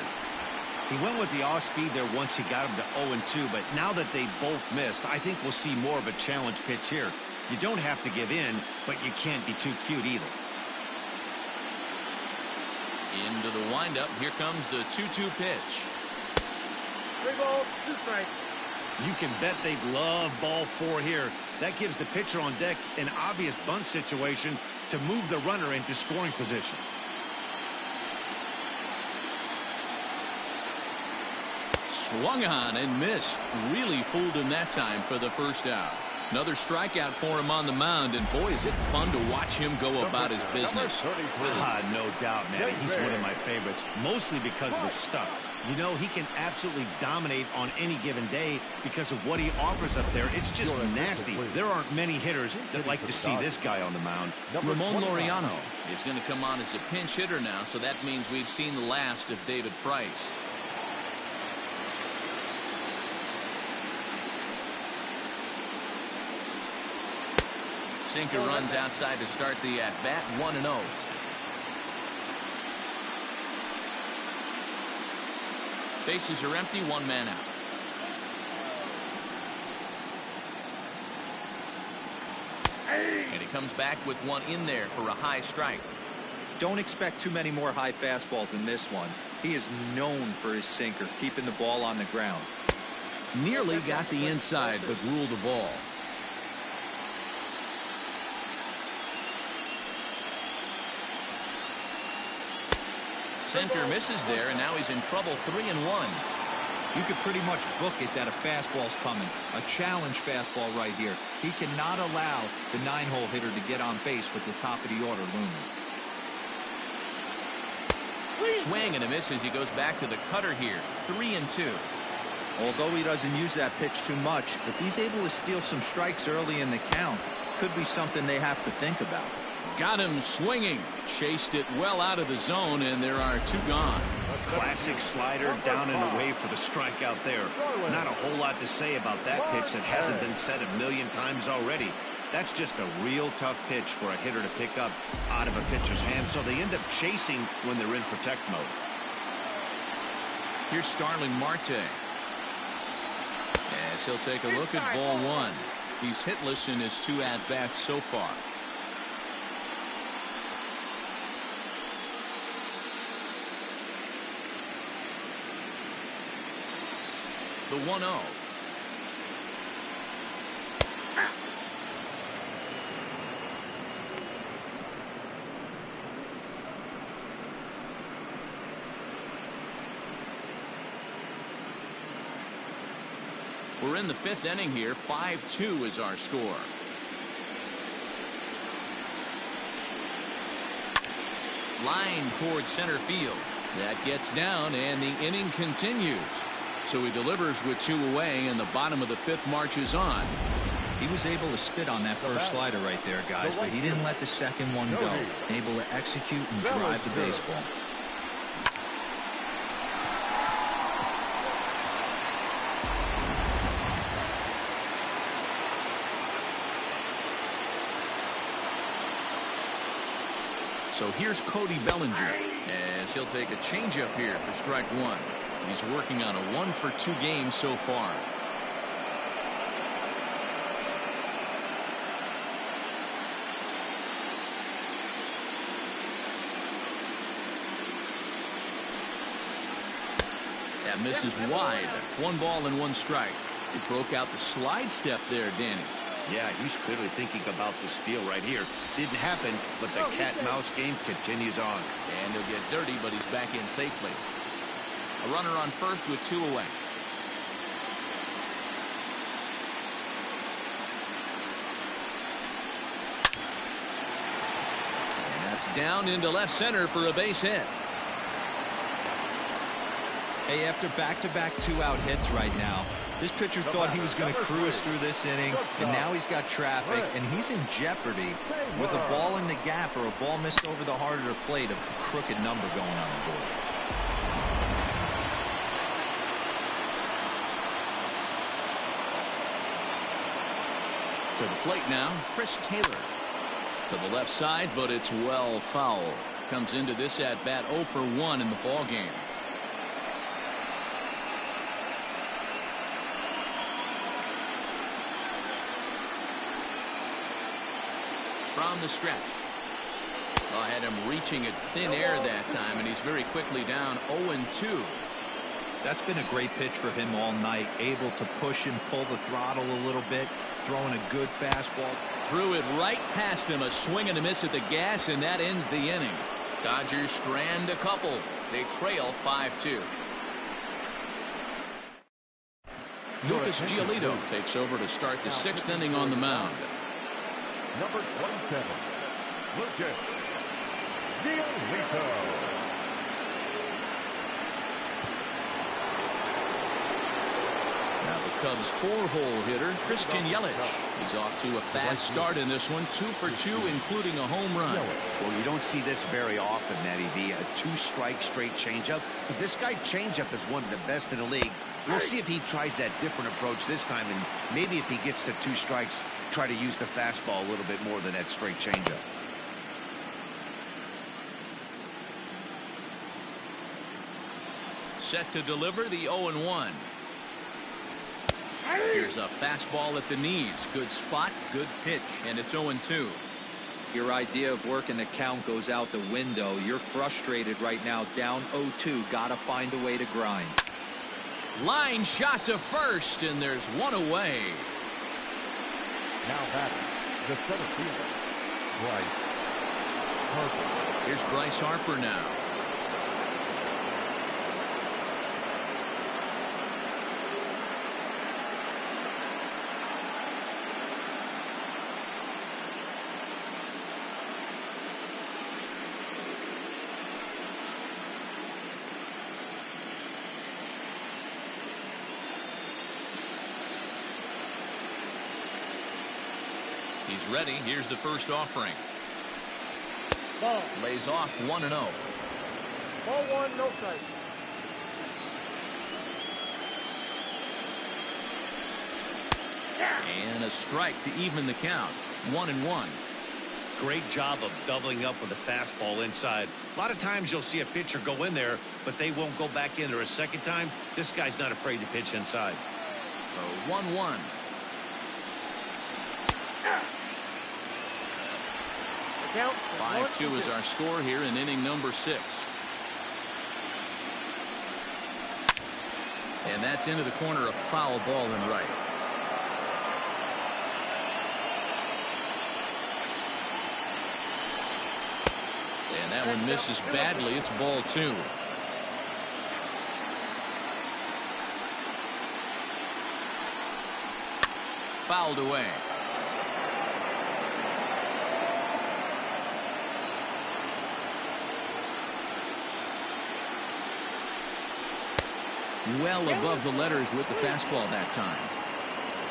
He went with the off speed there once he got him to 0-2, but now that they both missed, I think we'll see more of a challenge pitch here. You don't have to give in, but you can't be too cute either. Into the windup. Here comes the 2-2 pitch. 3 balls, 2 strikes. You can bet they'd love ball 4 here. That gives the pitcher on deck an obvious bunt situation to move the runner into scoring position. Swung on and missed. Really fooled him that time for the first out. Another strikeout for him on the mound, and boy, is it fun to watch him go about his business. No doubt, man. He's one of my favorites, mostly because of his stuff. You know, he can absolutely dominate on any given day because of what he offers up there. It's just nasty. There aren't many hitters that like to see this guy on the mound. Ramon Laureano is going to come on as a pinch hitter now, so that means we've seen the last of David Price. Sinker runs outside to start the at-bat, 1-0. Bases are empty, 1 man out. And he comes back with one in there for a high strike. Don't expect too many more high fastballs in this one. He is known for his sinker, keeping the ball on the ground. Nearly got the inside, but ruled the ball. Sinker misses there, and now he's in trouble. 3-1. You could pretty much book it that a fastball's coming. A challenge fastball right here. He cannot allow the 9-hole hitter to get on base with the top of the order looming. Swing and a miss as he goes back to the cutter here. 3-2. Although he doesn't use that pitch too much, if he's able to steal some strikes early in the count, could be something they have to think about. Got him swinging. Chased it well out of the zone, and there are 2 gone. Classic slider down and away for the strikeout there. Not a whole lot to say about that pitch that hasn't been said a million times already. That's just a real tough pitch for a hitter to pick up out of a pitcher's hand, so they end up chasing when they're in protect mode. Here's Starling Marte. As he'll take a look at ball 1. He's hitless in his 2 at-bats so far. The 1-0. We're in the 5th inning here. 5-2 is our score. Line towards center field. That gets down, and the inning continues. So he delivers with 2 away, and the bottom of the 5th marches on. He was able to spit on that first slider right there, guys, but he didn't let the second one go. Able to execute and drive the baseball. So here's Cody Bellinger, as he'll take a changeup here for strike 1. He's working on a 1-for-2 game so far. That misses wide. 1 ball and 1 strike. He broke out the slide step there, Danny. Yeah, he's clearly thinking about the steal right here. Didn't happen, but the cat-mouse game continues on. And he'll get dirty, but he's back in safely. A runner on first with 2 away. And that's down into left center for a base hit. Hey, after back-to-back 2-out hits right now, this pitcher thought he was going to cruise through this inning, and now he's got traffic, and he's in jeopardy with a ball in the gap or a ball missed over the harder plate, a crooked number going on the board. To the plate now, Chris Taylor. To the left side, but it's well foul. Comes into this at-bat 0 for 1 in the ball game. From the stretch. I had him reaching at thin air that time, and he's very quickly down 0-2. That's been a great pitch for him all night, able to push and pull the throttle a little bit, throwing a good fastball. Threw it right past him, a swing and a miss at the gas, and that ends the inning. Dodgers strand a couple. They trail 5-2. Lucas Giolito takes over to start the 6th inning on the mound. Number 27, Lucas Giolito. Now the Cubs' 4-hole hitter, Christian Yelich. He's off to a fast start in this one, 2 for 2, including a home run. Well, you don't see this very often, Matty V. A 2-strike straight changeup. But this guy changeup is one of the best in the league. We'll see if he tries that different approach this time, and maybe if he gets to 2 strikes, try to use the fastball a little bit more than that straight changeup. Set to deliver the 0-1. Here's a fastball at the knees. Good spot, good pitch, and it's 0-2. Your idea of working the count goes out the window. You're frustrated right now, down 0-2. Got to find a way to grind. Line shot to first, and there's 1 away. Now batting, the center fielder, Bryce Harper. Here's Bryce Harper now. He's ready. Here's the first offering. Ball. Lays off 1-0. Ball 1, no strike. And a strike to even the count. 1-1. Great job of doubling up with a fastball inside. A lot of times you'll see a pitcher go in there, but they won't go back in there a second time. This guy's not afraid to pitch inside. So 1-1. 5-2 is our score here in inning number 6. And that's into the corner, a foul ball in right. And that one misses badly. It's ball 2. Fouled away. Well above the letters with the fastball that time.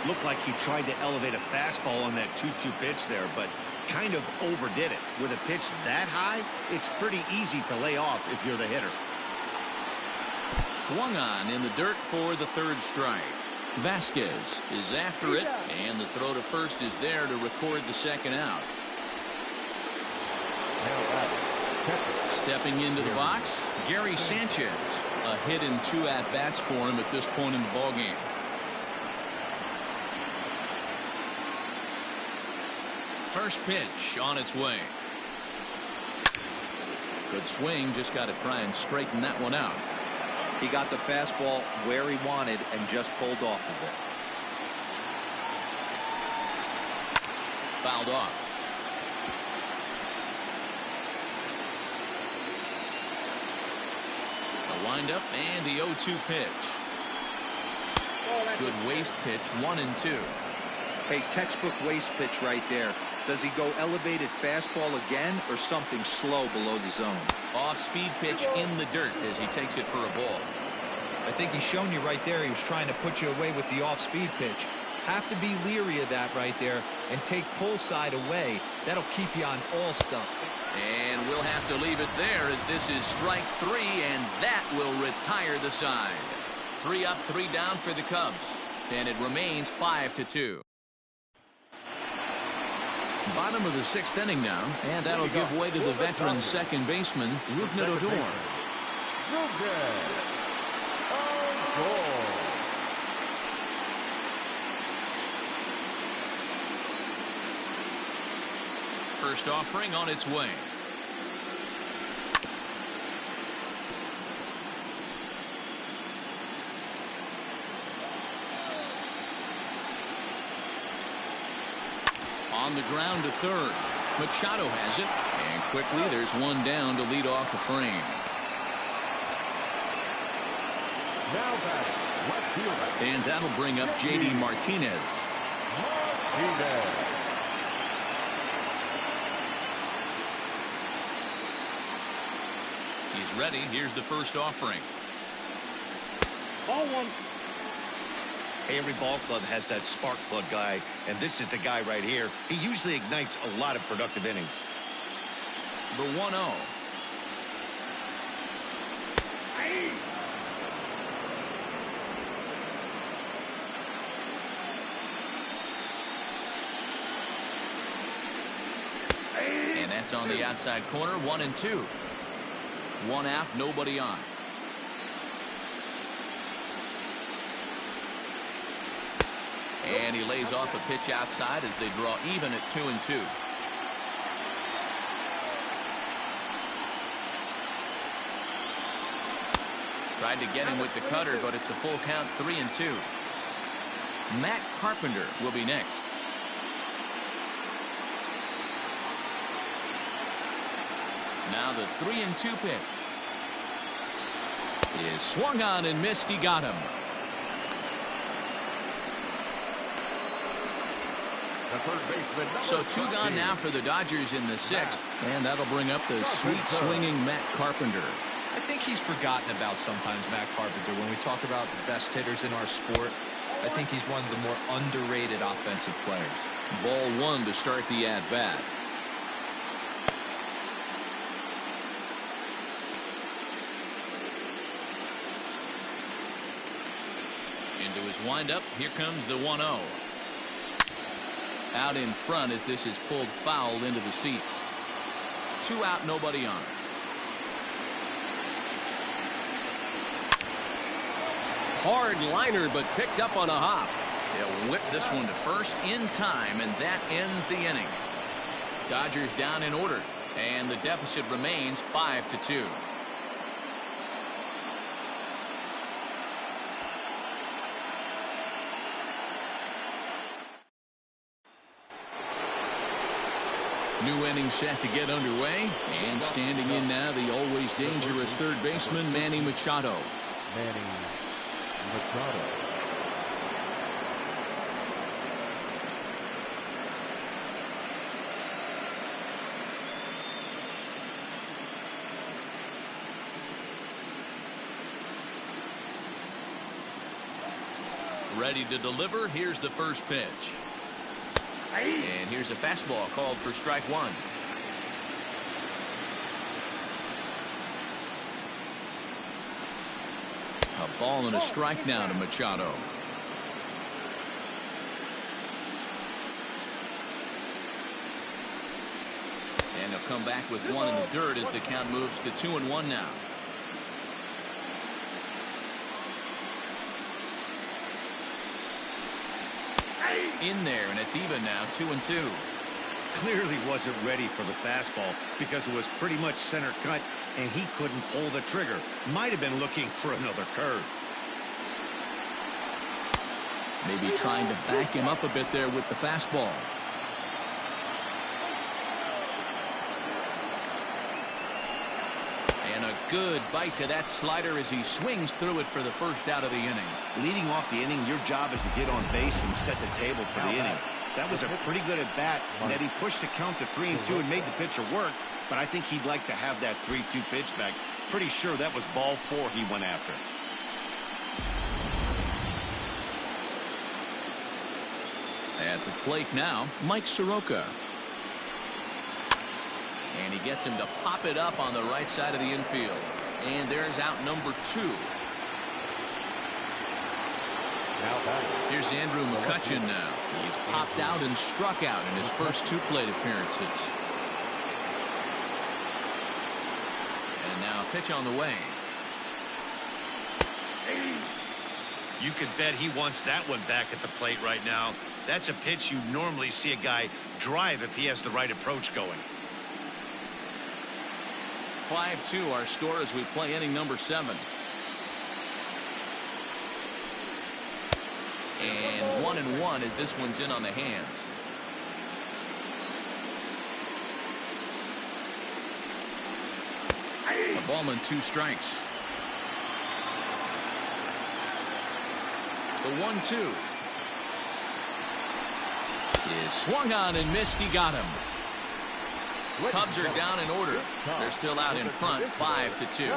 Looked like he tried to elevate a fastball on that 2-2 pitch there, but kind of overdid it. With a pitch that high, it's pretty easy to lay off if you're the hitter. Swung on in the dirt for the 3rd strike. Vasquez is after it, and the throw to first is there to record the 2nd out. Stepping into the box, Gary Sanchez. A hit in 2 at-bats for him at this point in the ballgame. First pitch on its way. Good swing, just got to try and straighten that one out. He got the fastball where he wanted and just pulled off of it. Fouled off. A windup and the 0-2 pitch. Good waste pitch, 1-2. Hey, textbook waste pitch right there. Does he go elevated fastball again or something slow below the zone? Off-speed pitch in the dirt as he takes it for a ball. I think he's shown you right there he was trying to put you away with the off-speed pitch. Have to be leery of that right there and take pull side away. That'll keep you on all stuff. And we'll have to leave it there as this is strike 3, and that will retire the side. 3 up, 3 down for the Cubs, and it remains 5-2. Bottom of the 6th inning now, and that'll give way to the veteran second baseman, Rougned Odor. First offering on its way. On the ground to third. Machado has it, and quickly there's one down to lead off the frame. Now batting, left fielder. And that'll bring up J.D. Martinez. He's ready. Here's the first offering. Ball 1. Hey, every ball club has that spark plug guy, and this is the guy right here. He usually ignites a lot of productive innings. The 1-0. And that's on the outside corner. 1-2. 1 out, nobody on. And he lays off a pitch outside as they draw even at 2-2. Tried to get him with the cutter, but it's a full count, 3-2. Matt Carpenter will be next. Now the 3-2 pitch is swung on and missed. He got him. So 2 gone now for the Dodgers in the 6th, and that'll bring up the sweet swinging Matt Carpenter. I think he's forgotten about sometimes Matt Carpenter. When we talk about the best hitters in our sport, I think he's one of the more underrated offensive players. Ball 1 to start the at-bat. Into his windup. Here comes the 1-0. Out in front as this is pulled foul into the seats. 2 out, nobody on. Hard liner, but picked up on a hop. They'll whip this one to first in time, and that ends the inning. Dodgers down in order, and the deficit remains 5-2. New inning set to get underway, and standing in now the always dangerous third baseman Manny Machado. Manny Machado. Ready to deliver. Here's the first pitch. And here's a fastball called for strike 1. A ball and a strike now to Machado. And he'll come back with 1 in the dirt as the count moves to 2-1 now. In there, and it's even now, 2-2. Clearly wasn't ready for the fastball because it was pretty much center cut, and he couldn't pull the trigger. Might have been looking for another curve. Maybe trying to back him up a bit there with the fastball. Good bite to that slider as he swings through it for the first out of the inning. Leading off the inning, your job is to get on base and set the table for the inning. That was a pretty good at bat, and that he pushed the count to 3-2 and made the pitcher work, but I think he'd like to have that 3-2 pitch back. Pretty sure that was ball 4 he went after. At the plate now, Mike Soroka. And he gets him to pop it up on the right side of the infield. And there's out number 2. Here's Andrew McCutchen now. He's popped out and struck out in his first 2 plate appearances. And now pitch on the way. You could bet he wants that one back at the plate right now. That's a pitch you normally see a guy drive if he has the right approach going. 5-2 our score as we play inning number 7. And 1-1 as this one's in on the hands. A ball and 2 strikes. The 1-2 is swung on and missed. He got him. Cubs are down in order. They're still out in front, 5-2.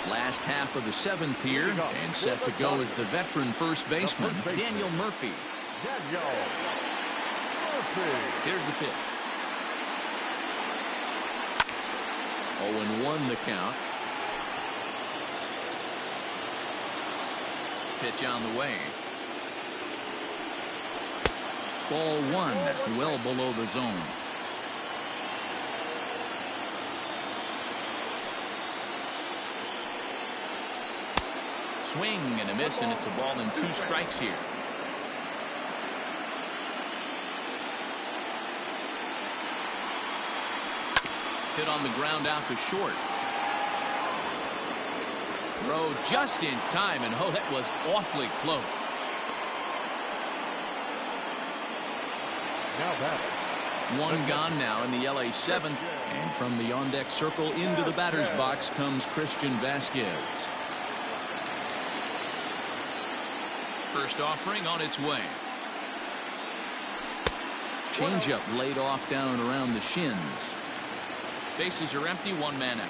Last half of the 7th here, and set to go is the veteran first baseman, Daniel Murphy. Here's the pitch. 0-1 the count. Pitch on the way. Ball 1, well below the zone. Swing and a miss, and it's a ball and 2 strikes here. Hit on the ground out to short. Throw just in time, and oh, that was awfully close. One gone now in the LA 7th, and from the on-deck circle into the batter's box comes Christian Vasquez. First offering on its way. Changeup laid off down and around the shins. Bases are empty, 1 man out.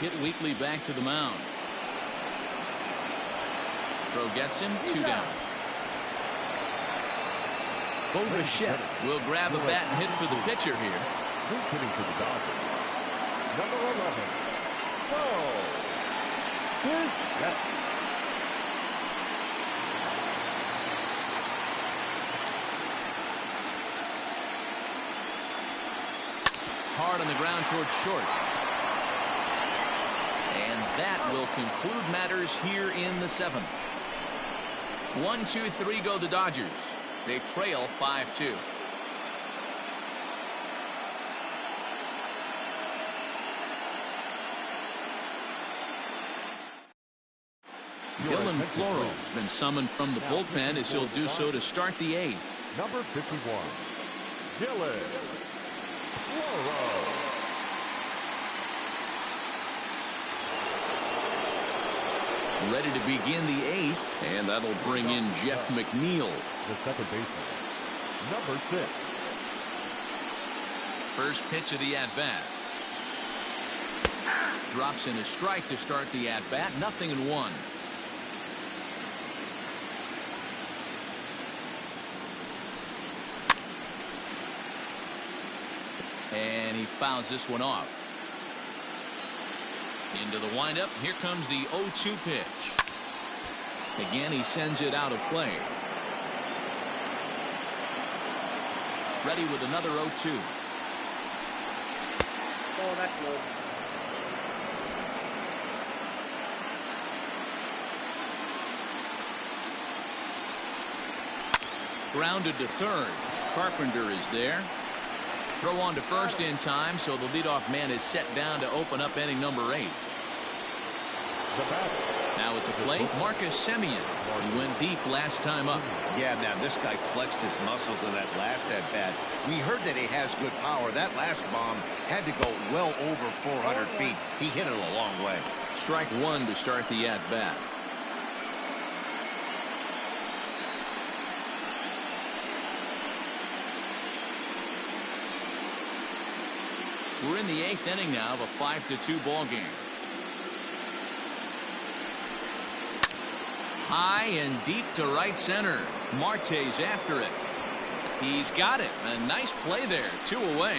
Hit weakly back to the mound. Throw gets him, 2 down. Bo Bichette will grab a bat and hit for the pitcher here. Hitting for the Dodgers. Number 11. Hard on the ground towards short. And that will conclude matters here in the 7th. 1, 2, 3 go the Dodgers. They trail 5-2. Dylan Floro has been summoned from the bullpen as he'll do so to start the 8th. Number 51, Dylan Floro. Ready to begin the 8th, and that'll bring in Jeff McNeil. The second baseman, number 6. First pitch of the at-bat. Drops in a strike to start the at-bat. 0-1. And he fouls this one off. Into the windup. Here comes the 0-2 pitch. Again, he sends it out of play. Ready with another 0-2. Oh, that's low. Grounded to third. Carpenter is there. Throw on to first in time, so the leadoff man is set down to open up inning number 8. The batter, Now at the plate, Marcus Semien. He went deep last time up. Yeah, man, this guy flexed his muscles in that last at-bat. We heard that he has good power. That last bomb had to go well over 400 feet. He hit it a long way. Strike one to start the at-bat. We're in the 8th inning now of a 5-2 ball game. High and deep to right center. Marte's after it. He's got it. A nice play there. 2 away.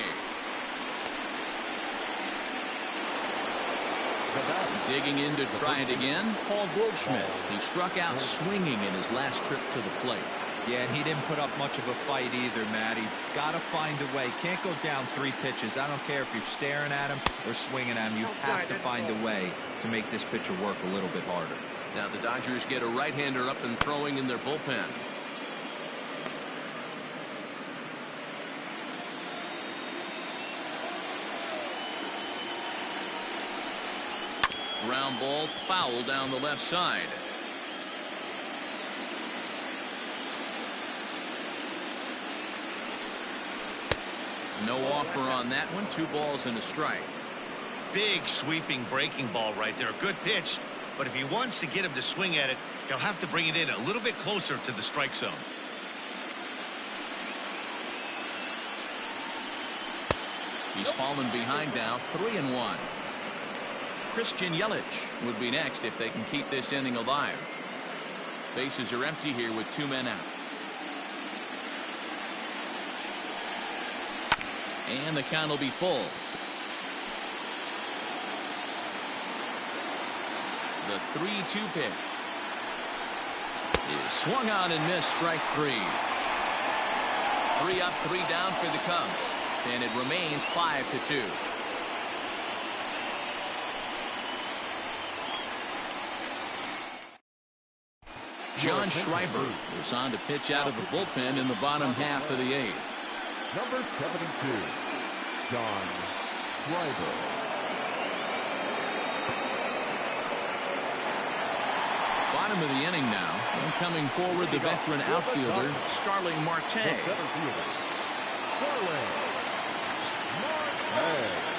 Digging in to try it again, Paul Goldschmidt. He struck out swinging in his last trip to the plate. Yeah, and he didn't put up much of a fight either, Matt. He got to find a way. Can't go down 3 pitches. I don't care if you're staring at him or swinging at him. You have to find a way to make this pitcher work a little bit harder. Now the Dodgers get a right-hander up and throwing in their bullpen. Ground ball foul down the left side. No offer on that one. 2 balls and a strike. Big sweeping breaking ball right there. Good pitch. But if he wants to get him to swing at it, he'll have to bring it in a little bit closer to the strike zone. He's fallen behind now, 3-1. Christian Yelich would be next if they can keep this inning alive. Bases are empty here with 2 men out. And the count will be full. The 3-2 pitch is swung on and missed. Strike 3. 3 up, 3 down for the Cubs, and it remains 5-2. John Schreiber is on to pitch out of the bullpen in the bottom half of the 8th. Number 72, John Schreiber. Bottom of the inning now, and coming forward the veteran outfielder Starling Marte.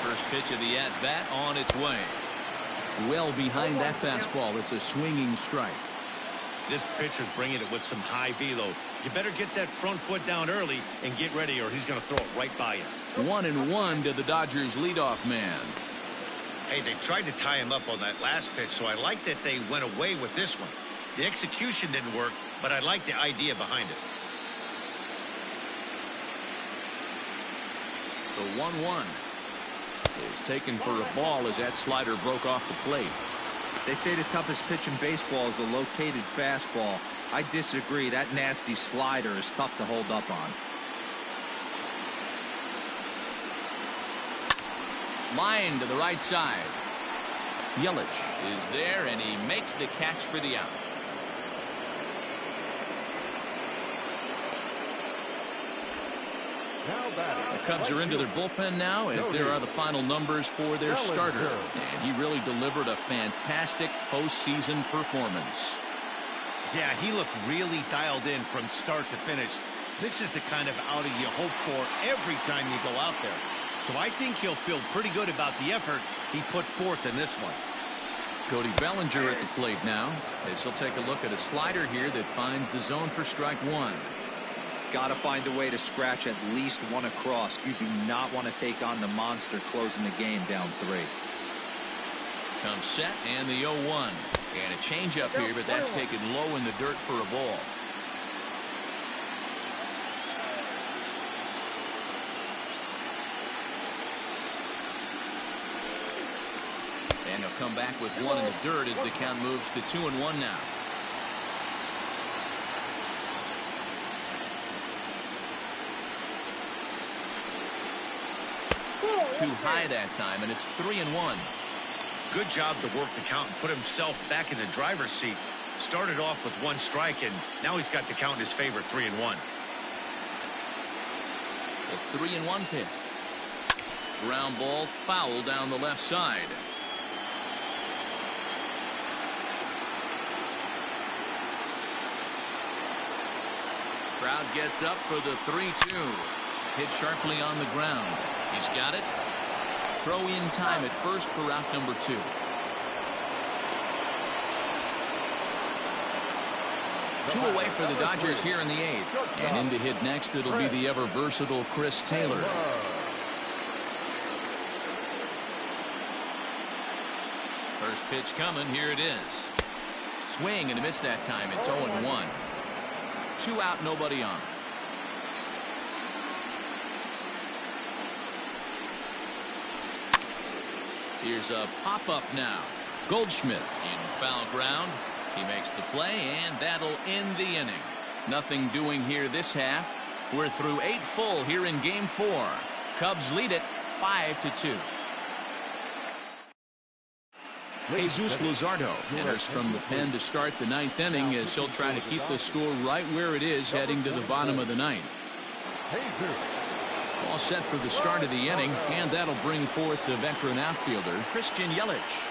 First pitch of the at-bat on its way. Well behind that fastball. It's a swinging strike. This pitcher's bringing it with some high velo. You better get that front foot down early and get ready, or he's going to throw it right by you. 1-1 to the Dodgers leadoff man. Hey, they tried to tie him up on that last pitch, so I like that they went away with this one. The execution didn't work, but I like the idea behind it. The 1-1 is taken for a ball as that slider broke off the plate. They say the toughest pitch in baseball is a located fastball. I disagree. That nasty slider is tough to hold up on. Line to the right side. Yelich is there, and he makes the catch for the out. The Cubs are into their bullpen now, as there are the final numbers for their starter. And he really delivered a fantastic postseason performance. Yeah, he looked really dialed in from start to finish. This is the kind of outing you hope for every time you go out there. So I think he'll feel pretty good about the effort he put forth in this one. Cody Bellinger at the plate now, as he'll take a look at a slider here that finds the zone for strike 1. Got to find a way to scratch at least one across. You do not want to take on the monster closing the game down 3. Comes set and the 0-1. And a changeup here, but that's taken low in the dirt for a ball. And he'll come back with 1 in the dirt as the count moves to 2-1 now. Too high that time, and it's 3-1. Good job to work the count and put himself back in the driver's seat. Started off with 1 strike, and now he's got the count in his favor, 3-1. The 3-1 pitch. Ground ball foul down the left side. Crowd gets up for the 3-2. Hit sharply on the ground. He's got it. Throw in time at first for route number 2. Two away for the Dodgers here in the 8th. And in to hit next, it'll be the ever versatile Chris Taylor. First pitch coming. Here it is. Swing and a miss that time. It's 0-1. 2 out, nobody on. Here's a pop-up now. Goldschmidt in foul ground. He makes the play, and that'll end the inning. Nothing doing here this half. We're through 8 full here in Game 4. Cubs lead it 5-2. Jesus Luzardo enters from the pen to start the 9th inning as he'll try to keep the score right where it is heading to the bottom of the 9th. All set for the start of the inning, and that'll bring forth the veteran outfielder, Christian Yelich.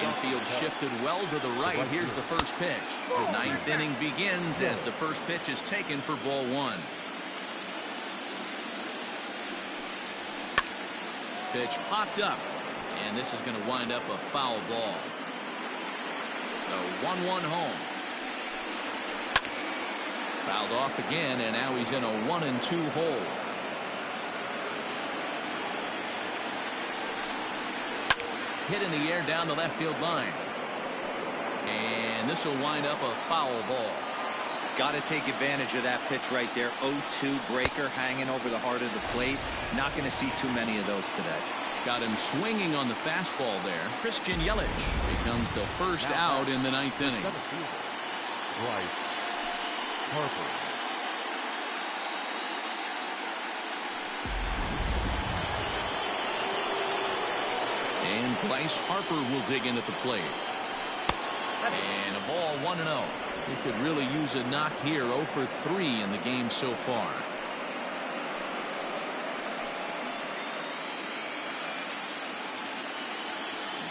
Infield shifted well to the right. Here's the first pitch. The 9th inning begins as the first pitch is taken for ball 1. Pitch popped up, and this is going to wind up a foul ball. The 1-1 home. Fouled off again, and now he's in a 1-2 hole. Hit in the air down the left field line. And this will wind up a foul ball. Got to take advantage of that pitch right there. 0-2 breaker hanging over the heart of the plate. Not going to see too many of those today. Got him swinging on the fastball there. Christian Yelich becomes the first out in the 9th inning. Right. Harper. And Bryce Harper will dig in at the plate. And a ball 1-0. He could really use a knock here. 0 for 3 in the game so far.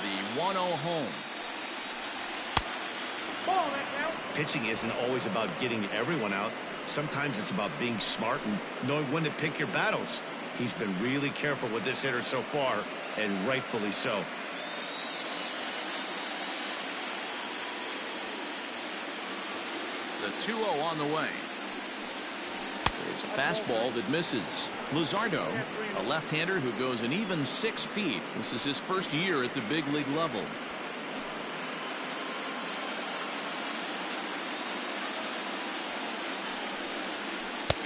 The 1-0 home. Pitching isn't always about getting everyone out. Sometimes it's about being smart and knowing when to pick your battles. He's been really careful with this hitter so far, and rightfully so. The 2-0 on the way. There's a fastball that misses. Luzardo, a left-hander who goes an even 6 feet. This is his first year at the big league level.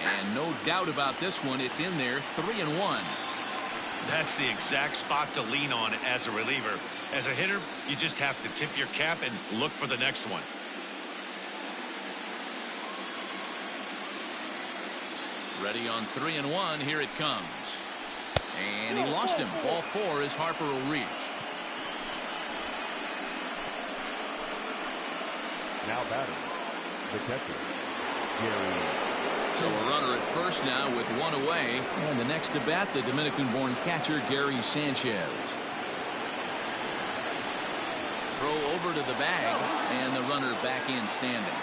And no doubt about this one. It's in there. 3-1. That's the exact spot to lean on as a reliever. As a hitter, you just have to tip your cap and look for the next one. Ready on 3-1. Here it comes. And he lost him. Ball 4 as Harper will reach. Now batting. The catcher, Gary. So a runner at first now with 1 away. And the next to bat, the Dominican-born catcher, Gary Sanchez. Throw over to the bag, and the runner back in standing.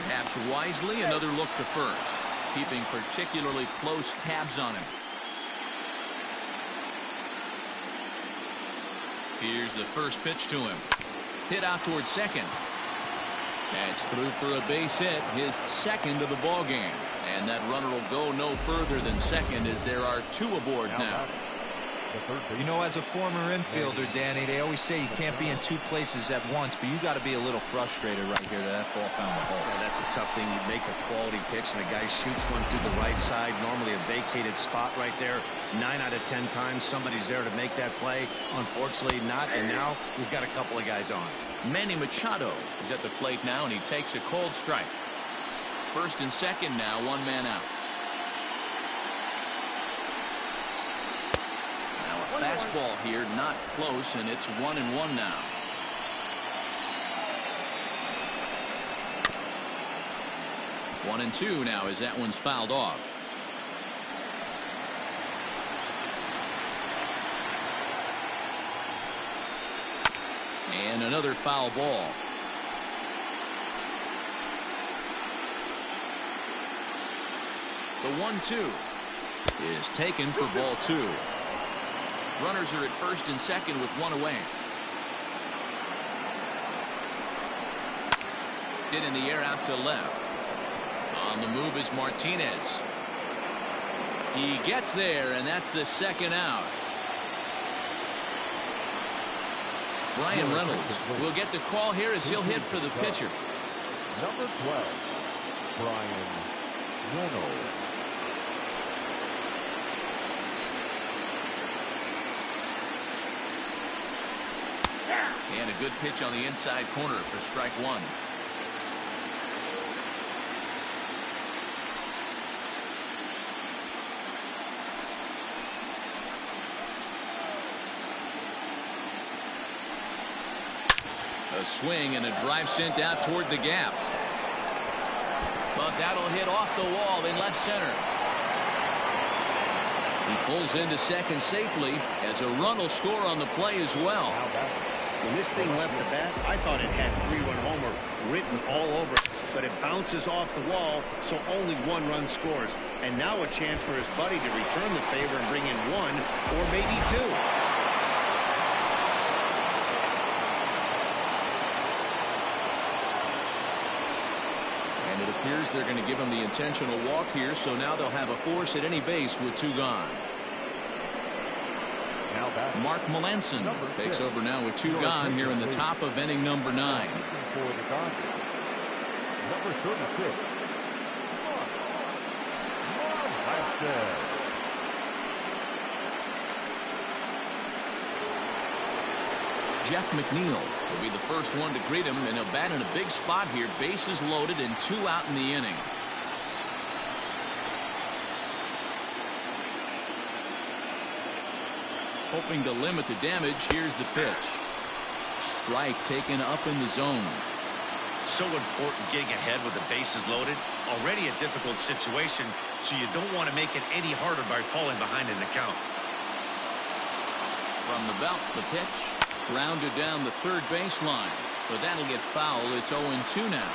Perhaps wisely, another look to first, keeping particularly close tabs on him. Here's the first pitch to him. Hit out towards second. That's through for a base hit, his second of the ball game. And that runner will go no further than second as there are 2 aboard now. You know, as a former infielder, Danny, they always say you can't be in 2 places at once, but you got to be a little frustrated right here that ball found the hole. Yeah, that's a tough thing. You make a quality pitch and a guy shoots one through the right side, normally a vacated spot right there. 9 out of 10 times somebody's there to make that play. Unfortunately not, and now we've got a couple of guys on. Manny Machado is at the plate now, and he takes a cold strike. First and second now, 1 man out. Fastball here, not close, and it's 1-1 now. One and two now as that one's fouled off. And another foul ball. The 1-2 is taken for ball 2. Runners are at first and second with one away. Hit in the air out to left. On the move is Martinez. He gets there, and that's the second out. Brian Reynolds will get the call here as he'll hit for the pitcher. Number 12, Brian Reynolds. And a good pitch on the inside corner for strike one. A swing and a drive sent out toward the gap. But that'll hit off the wall in left center. He pulls into second safely as a run will score on the play as well. When this thing left the bat, I thought it had 3-run homer written all over it, but it bounces off the wall, so only 1 run scores. And now a chance for his buddy to return the favor and bring in 1 or maybe 2. And it appears they're going to give him the intentional walk here, so now they'll have a force at any base with 2 gone. Mark Melanson takes over now with 2 gone here in the top of inning number 9. For the Dodgers, number 36, Jeff McNeil will be the first one to greet him, and he'll bat in a big spot here. Bases loaded and 2 out in the inning. Hoping to limit the damage. Here's the pitch. Strike taken up in the zone. So important gig ahead with the bases loaded. Already a difficult situation, so you don't want to make it any harder by falling behind in the count. From the belt, the pitch. Grounded down the third baseline. But that'll get foul. It's 0-2 now.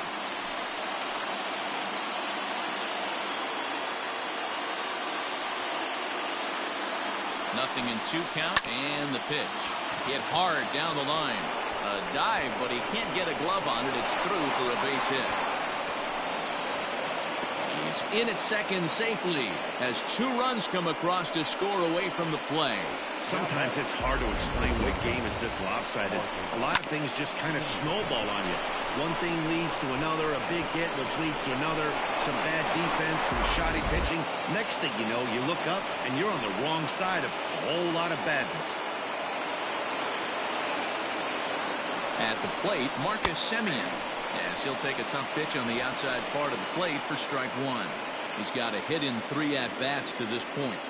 Nothing in 2 count, and the pitch. Hit hard down the line. A dive, but he can't get a glove on it. It's through for a base hit. He's in at second safely as 2 runs come across to score away from the play. Sometimes it's hard to explain when a game is this lopsided. A lot of things just kind of snowball on you. One thing leads to another, a big hit, which leads to another, some bad defense, some shoddy pitching. Next thing you know, you look up and you're on the wrong side of a whole lot of badness. At the plate, Marcus Semien, as he'll take a tough pitch on the outside part of the plate for strike 1. He's got a hit in 3 at-bats to this point.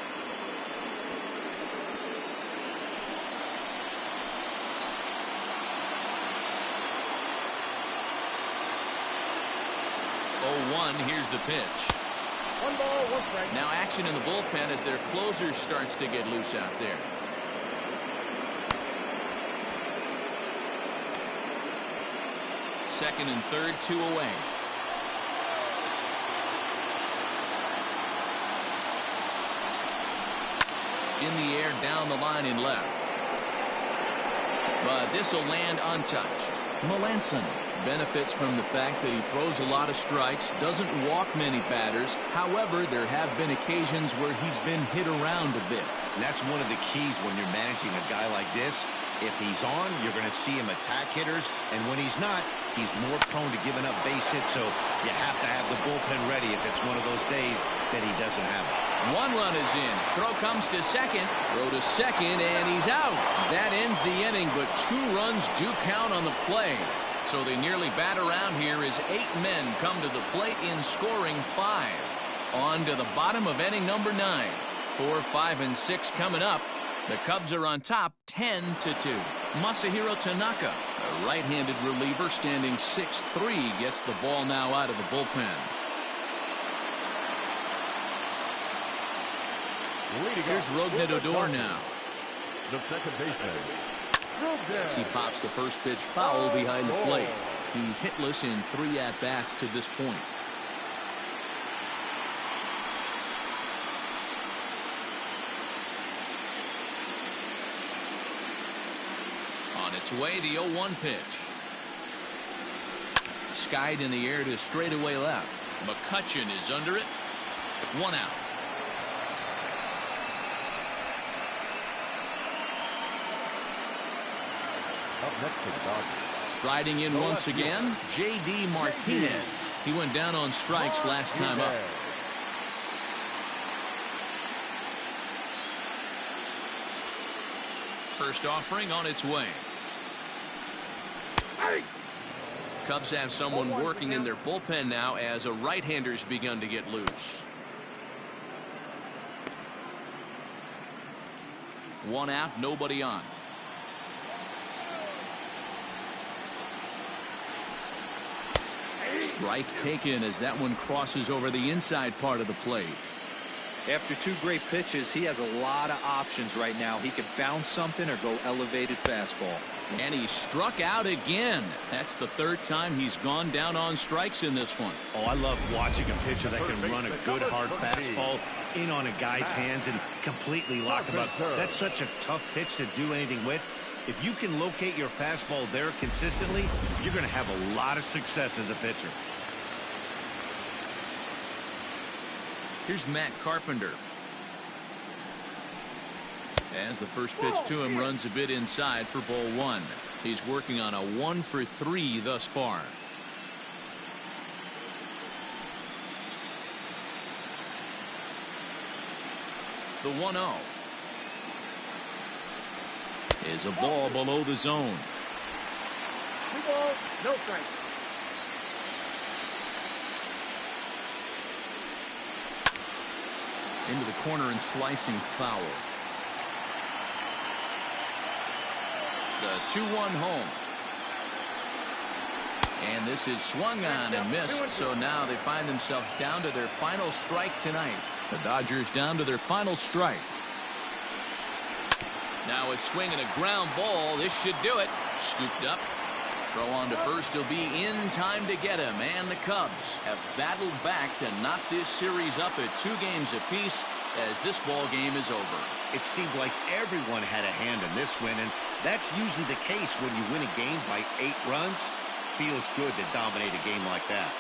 Here's the pitch. 1 ball, 1 strike. Now action in the bullpen as their closer starts to get loose out there. Second and third, 2 away. In the air down the line in left. But this will land untouched. Melanson benefits from the fact that he throws a lot of strikes, doesn't walk many batters. However, there have been occasions where he's been hit around a bit. And that's one of the keys when you're managing a guy like this. If he's on, you're going to see him attack hitters, and when he's not, he's more prone to giving up base hits, so you have to have the bullpen ready if it's one of those days that he doesn't have it. 1 run is in. Throw comes to second. Throw to second, and he's out. That ends the inning, but 2 runs do count on the play. So they nearly bat around here as 8 men come to the plate in scoring 5. On to the bottom of inning number 9. 4, 5, and 6 coming up. The Cubs are on top 10-2. Masahiro Tanaka, a right-handed reliever standing 6'3", gets the ball now out of the bullpen. leading Here's off Rougned for the Odor Dodgers, now. the second baseman, As he pops the first pitch foul behind the plate. He's hitless in 3 at-bats to this point. On its way, the 0-1 pitch. Skied in the air to straightaway left. McCutchen is under it. 1 out. Up next to the Dodgers. Striding in once again, J.D. Martinez. He went down on strikes last time up. First offering on its way. Cubs have someone working in their bullpen now as a right-hander's begun to get loose. 1 out, nobody on. Strike taken as that one crosses over the inside part of the plate. After 2 great pitches, he has a lot of options right now. He could bounce something or go elevated fastball. And he struck out again. That's the 3rd time he's gone down on strikes in this one. Oh, I love watching a pitcher that can run a good hard fastball in on a guy's hands and completely lock him up. That's such a tough pitch to do anything with. If you can locate your fastball there consistently, you're going to have a lot of success as a pitcher. Here's Matt Carpenter. As the first pitch to him runs a bit inside for ball 1. He's working on a 1 for 3 thus far. The 1-0 is a ball below the zone. 2 balls, no strikes. Into the corner and slicing foul. The 2-1 home. And this is swung on and missed. So now they find themselves down to their final strike tonight. The Dodgers down to their final strike. Now it's swinging a ground ball. This should do it. Scooped up. Throw on to first. He'll be in time to get him. And the Cubs have battled back to knock this series up at 2 games apiece as this ball game is over. It seemed like everyone had a hand in this win, and that's usually the case when you win a game by 8 runs. Feels good to dominate a game like that.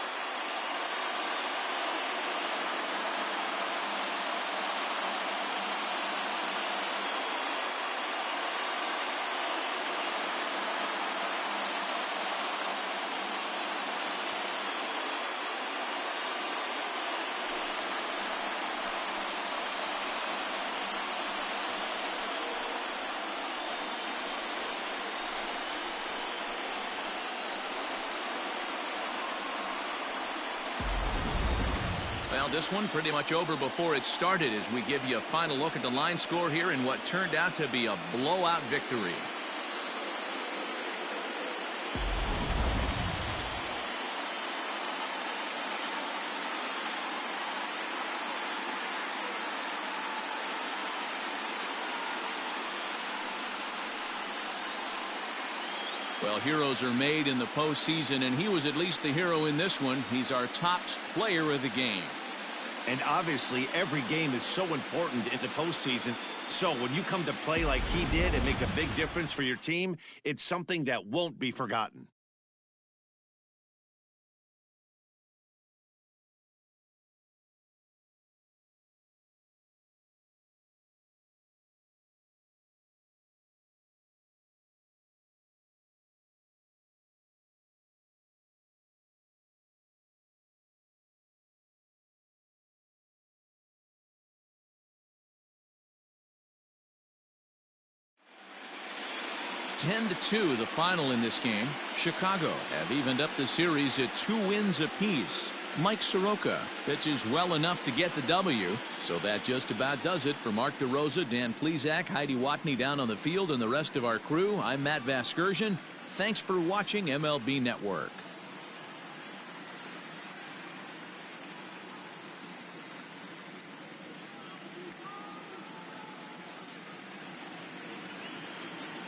Well, this one pretty much over before it started as we give you a final look at the line score here in what turned out to be a blowout victory. Well, heroes are made in the postseason, and he was at least the hero in this one. He's our top player of the game. And obviously, every game is so important in the postseason. So when you come to play like he did and make a big difference for your team, it's something that won't be forgotten. (10-2) the final in this game. Chicago have evened up the series at 2 wins apiece. Mike Soroka pitches well enough to get the W. So that just about does it for Mark DeRosa, Dan Plesac, Heidi Watney down on the field, and the rest of our crew. I'm Matt Vasgersian. Thanks for watching MLB Network.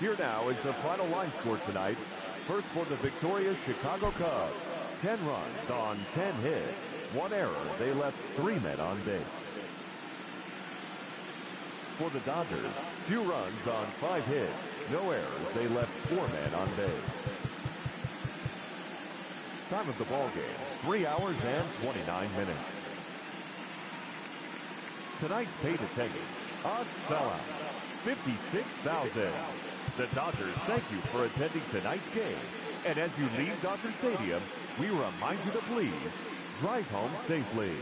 Here now is the final line score tonight. First for the victorious Chicago Cubs. 10 runs on 10 hits. 1 error. They left 3 men on base. For the Dodgers, 2 runs on 5 hits. No errors. They left 4 men on base. Time of the ball game, 3 hours and 29 minutes. Tonight's paid attendance, a sellout, 56,000. The Dodgers thank you for attending tonight's game. And as you leave Dodger Stadium, we remind you to please drive home safely.